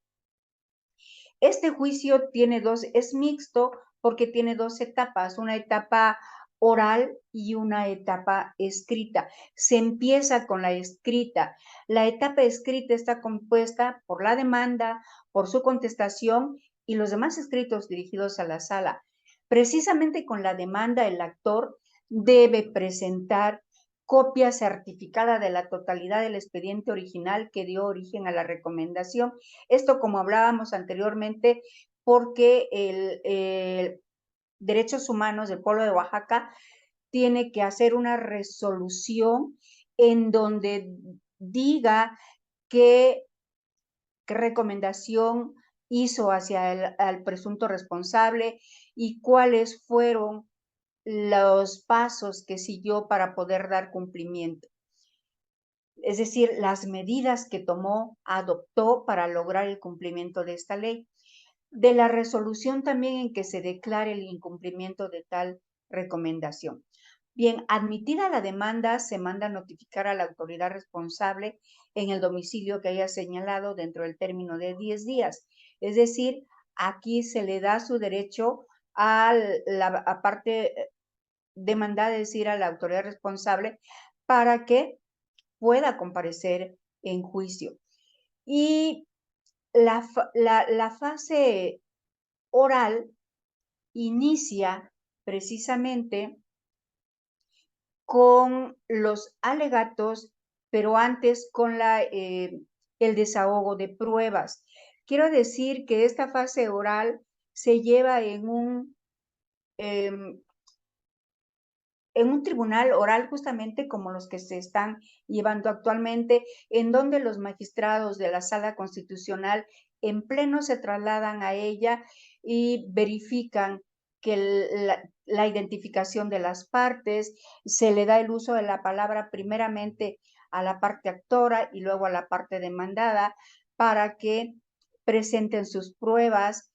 S4: Este juicio es mixto porque tiene dos etapas, una etapa oral y una etapa escrita. Se empieza con la escrita. La etapa escrita está compuesta por la demanda, por su contestación y los demás escritos dirigidos a la sala. Precisamente con la demanda, el actor debe presentar copia certificada de la totalidad del expediente original que dio origen a la recomendación. Esto, como hablábamos anteriormente, porque el Derechos Humanos del pueblo de Oaxaca tiene que hacer una resolución en donde diga qué recomendación hizo hacia el presunto responsable y cuáles fueron los pasos que siguió para poder dar cumplimiento. Es decir, las medidas que adoptó para lograr el cumplimiento de esta ley. De la resolución también en que se declare el incumplimiento de tal recomendación. Bien, admitida la demanda, se manda a notificar a la autoridad responsable en el domicilio que haya señalado dentro del término de 10 días. Es decir, aquí se le da su derecho a la parte demandada, es decir, a la autoridad responsable, para que pueda comparecer en juicio. Y la fase oral inicia precisamente con los alegatos pero antes con el desahogo de pruebas. Quiero decir que esta fase oral se lleva en un tribunal oral justamente como los que se están llevando actualmente, en donde los magistrados de la Sala Constitucional en pleno se trasladan a ella y verifican que la identificación de las partes, se le da el uso de la palabra primeramente a la parte actora y luego a la parte demandada para que presenten sus pruebas.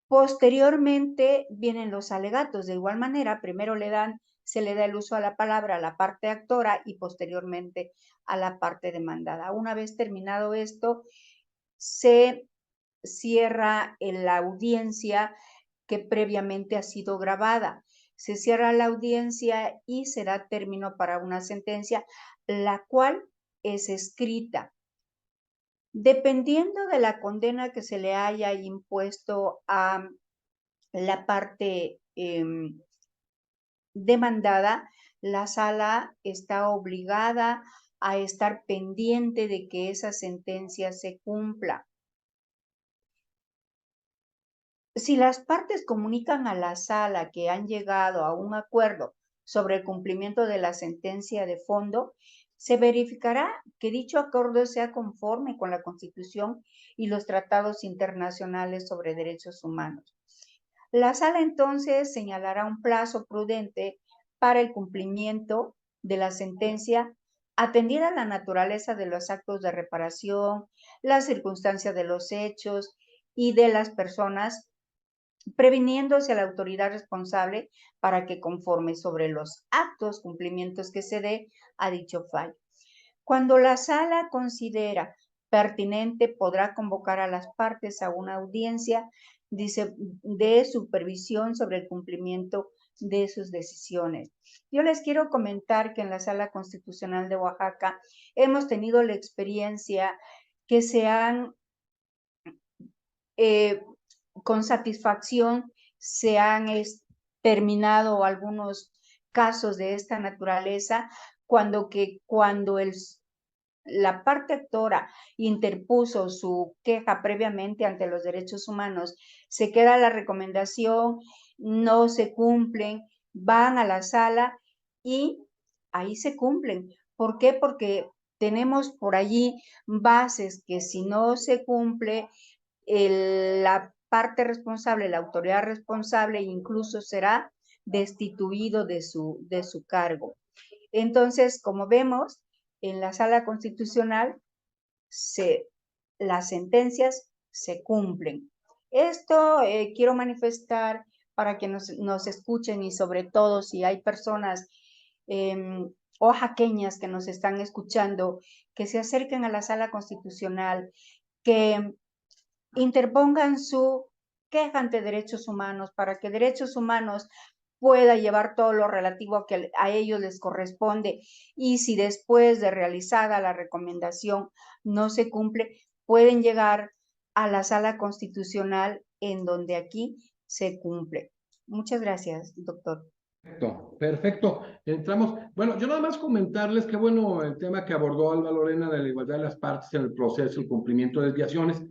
S4: Posteriormente vienen los alegatos. De igual manera, primero se le da el uso a la palabra a la parte actora y posteriormente a la parte demandada. Una vez terminado esto, se cierra la audiencia que previamente ha sido grabada. Se cierra la audiencia y se da término para una sentencia, la cual es escrita. Dependiendo de la condena que se le haya impuesto a la parte demandada, la sala está obligada a estar pendiente de que esa sentencia se cumpla. Si las partes comunican a la sala que han llegado a un acuerdo sobre el cumplimiento de la sentencia de fondo, se verificará que dicho acuerdo sea conforme con la Constitución y los tratados internacionales sobre derechos humanos. La sala entonces señalará un plazo prudente para el cumplimiento de la sentencia, atendida la naturaleza de los actos de reparación, las circunstancias de los hechos y de las personas, previniéndose a la autoridad responsable para que conforme sobre los actos, cumplimientos que se dé a dicho fallo. Cuando la sala considera pertinente, podrá convocar a las partes a una audiencia de supervisión sobre el cumplimiento de sus decisiones. Yo les quiero comentar que en la Sala Constitucional de Oaxaca hemos tenido la experiencia que se han, con satisfacción, se han terminado algunos casos de esta naturaleza cuando la parte actora interpuso su queja previamente ante los derechos humanos, se queda la recomendación, no se cumplen, van a la sala y ahí se cumplen. ¿Por qué? Porque tenemos por allí bases que si no se cumple, la parte responsable, la autoridad responsable incluso será destituido de su cargo. Entonces, como vemos, en la Sala Constitucional las sentencias se cumplen. Esto quiero manifestar para que nos escuchen y sobre todo si hay personas oaxaqueñas que nos están escuchando, que se acerquen a la Sala Constitucional, que interpongan su queja ante derechos humanos para que derechos humanos pueda llevar todo lo relativo a que a ellos les corresponde y si después de realizada la recomendación no se cumple, pueden llegar a la Sala Constitucional en donde aquí se cumple. Muchas gracias, doctor.
S1: Perfecto. Entramos. Bueno, yo nada más comentarles que bueno el tema que abordó Alba Lorena de la igualdad de las partes en el proceso, el cumplimiento de desviaciones.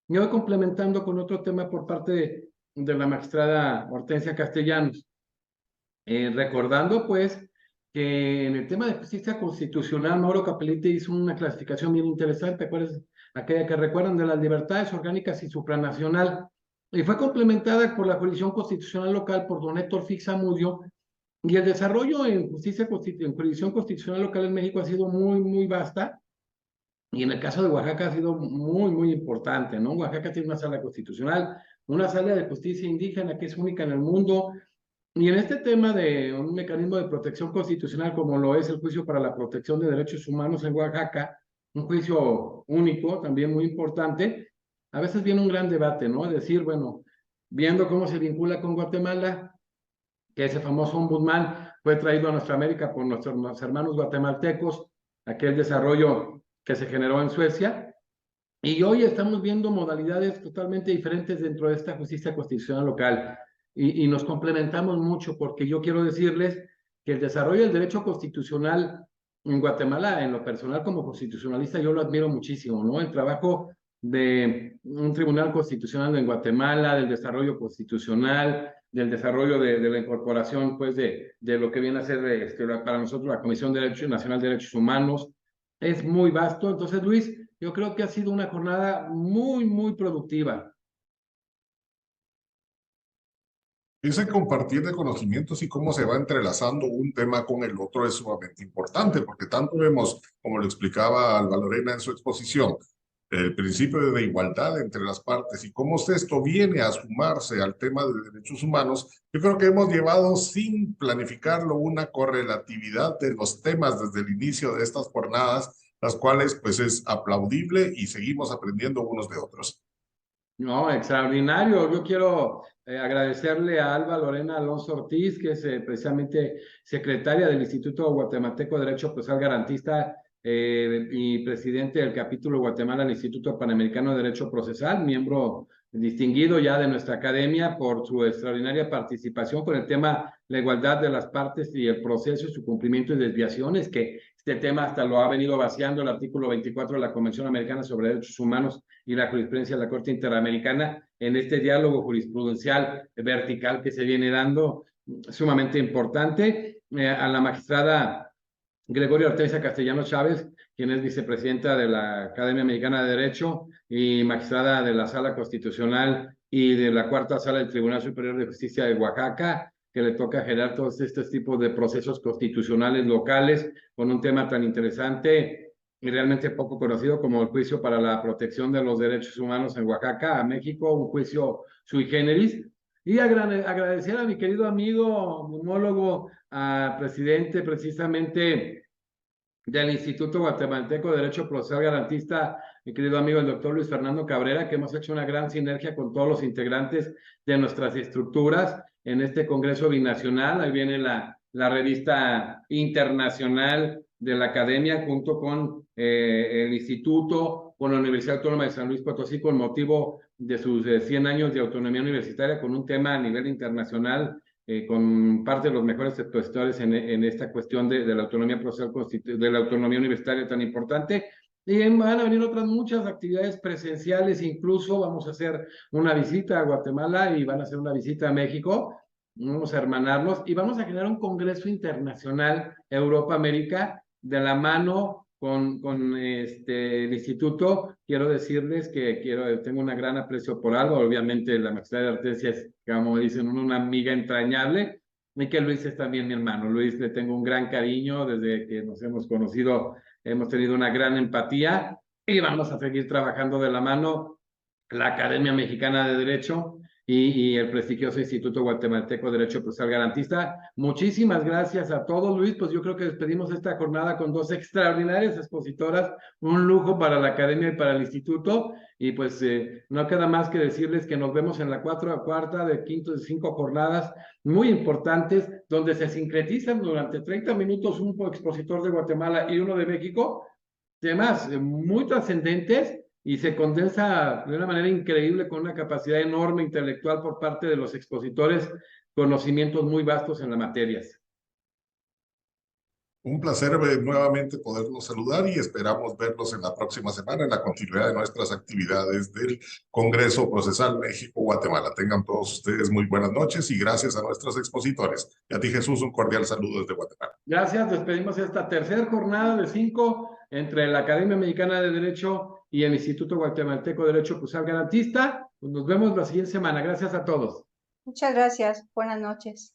S1: Me voy complementando con otro tema por parte de la magistrada Hortensia Castellanos. Recordando pues que en el tema de justicia constitucional, Mauro Capellete hizo una clasificación bien interesante, ¿acuerdas? Aquella que recuerdan de las libertades orgánicas y supranacional, y fue complementada por la jurisdicción constitucional local por don Héctor Fix-Zamudio, y el desarrollo en jurisdicción constitucional local en México ha sido muy vasta, y en el caso de Oaxaca ha sido muy importante, ¿no? Oaxaca tiene una sala constitucional, una sala de justicia indígena que es única en el mundo, y en este tema de un mecanismo de protección constitucional como lo es el juicio para la protección de derechos humanos en Oaxaca, un juicio único, también muy importante, a veces viene un gran debate, ¿no? Es decir, bueno, viendo cómo se vincula con Guatemala, que ese famoso ombudsman fue traído a nuestra América por nuestros hermanos guatemaltecos, aquel desarrollo que se generó en Suecia, y hoy estamos viendo modalidades totalmente diferentes dentro de esta justicia constitucional local. Y nos complementamos mucho porque yo quiero decirles que el desarrollo del derecho constitucional en Guatemala, en lo personal como constitucionalista, yo lo admiro muchísimo, ¿no? El trabajo de un tribunal constitucional en Guatemala, del desarrollo constitucional, del desarrollo de la incorporación, pues, de lo que viene a ser para nosotros la Comisión Nacional de Derechos Humanos, es muy vasto. Entonces, Luis, yo creo que ha sido una jornada muy, muy productiva.
S2: Ese compartir de conocimientos y cómo se va entrelazando un tema con el otro es sumamente importante, porque tanto vemos, como lo explicaba Alba Lorena en su exposición, el principio de igualdad entre las partes y cómo esto viene a sumarse al tema de derechos humanos. Yo creo que hemos llevado sin planificarlo una correlatividad de los temas desde el inicio de estas jornadas, las cuales pues es aplaudible y seguimos aprendiendo unos de otros.
S1: No, extraordinario. Yo quiero agradecerle a Alba Lorena Alonso Ortiz, que es precisamente secretaria del Instituto Guatemalteco de Derecho Procesal Garantista y presidente del capítulo Guatemala del Instituto Panamericano de Derecho Procesal, miembro distinguido ya de nuestra academia por su extraordinaria participación con el tema la igualdad de las partes y el proceso y su cumplimiento y desviaciones, que este tema hasta lo ha venido vaciando el artículo 24 de la Convención Americana sobre Derechos Humanos y la jurisprudencia de la Corte Interamericana en este diálogo jurisprudencial vertical que se viene dando, sumamente importante. A la magistrada Gregoria Hortensia Castellano Chávez, quien es vicepresidenta de la Academia Americana de Derecho y magistrada de la Sala Constitucional y de la Cuarta Sala del Tribunal Superior de Justicia de Oaxaca, que le toca generar todos estos tipos de procesos constitucionales locales con un tema tan interesante y realmente poco conocido como el juicio para la protección de los derechos humanos en Oaxaca, a México, un juicio sui generis. Y agradecer a mi querido amigo, homólogo, presidente precisamente del Instituto Guatemalteco de Derecho Procesal Garantista, mi querido amigo el doctor Luis Fernando Cabrera, que hemos hecho una gran sinergia con todos los integrantes de nuestras estructuras en este Congreso Binacional. Ahí viene la revista internacional de la Academia junto con el Instituto, con la Universidad Autónoma de San Luis Potosí, con motivo de sus 100 años de autonomía universitaria, con un tema a nivel internacional, con parte de los mejores expositores en esta cuestión de la autonomía procesal, de la autonomía universitaria tan importante. Y van a venir otras muchas actividades presenciales, incluso vamos a hacer una visita a Guatemala y van a hacer una visita a México. Vamos a hermanarnos y vamos a generar un congreso internacional Europa-América de la mano con el instituto. Quiero decirles que tengo una gran aprecio por algo. Obviamente la magistrada Hortensia es, como dicen, una amiga entrañable, y que Luis es también mi hermano. Luis le tengo un gran cariño desde que nos hemos conocido, hemos tenido una gran empatía y vamos a seguir trabajando de la mano la Academia Mexicana de Derecho y el prestigioso Instituto Guatemalteco de Derecho Procesal Garantista. Muchísimas gracias a todos, Luis. Pues yo creo que despedimos esta jornada con dos extraordinarias expositoras, un lujo para la Academia y para el Instituto. Y pues no queda más que decirles que nos vemos en la cuarta de quinto de 5 jornadas muy importantes, donde se sincretizan durante 30 minutos un expositor de Guatemala y uno de México, temas muy trascendentes, y se condensa de una manera increíble con una capacidad enorme intelectual por parte de los expositores, conocimientos muy vastos en las materias.
S2: Un placer nuevamente poderlos saludar y esperamos verlos en la próxima semana en la continuidad de nuestras actividades del Congreso Procesal México-Guatemala. Tengan todos ustedes muy buenas noches y gracias a nuestros expositores. Y a ti, Jesús, un cordial saludo desde Guatemala.
S1: Gracias, despedimos esta tercera jornada de 5 entre la Academia Mexicana de Derecho y el Instituto Guatemalteco de Derecho Procesal Garantista. Pues nos vemos la siguiente semana. Gracias a todos.
S4: Muchas gracias. Buenas noches.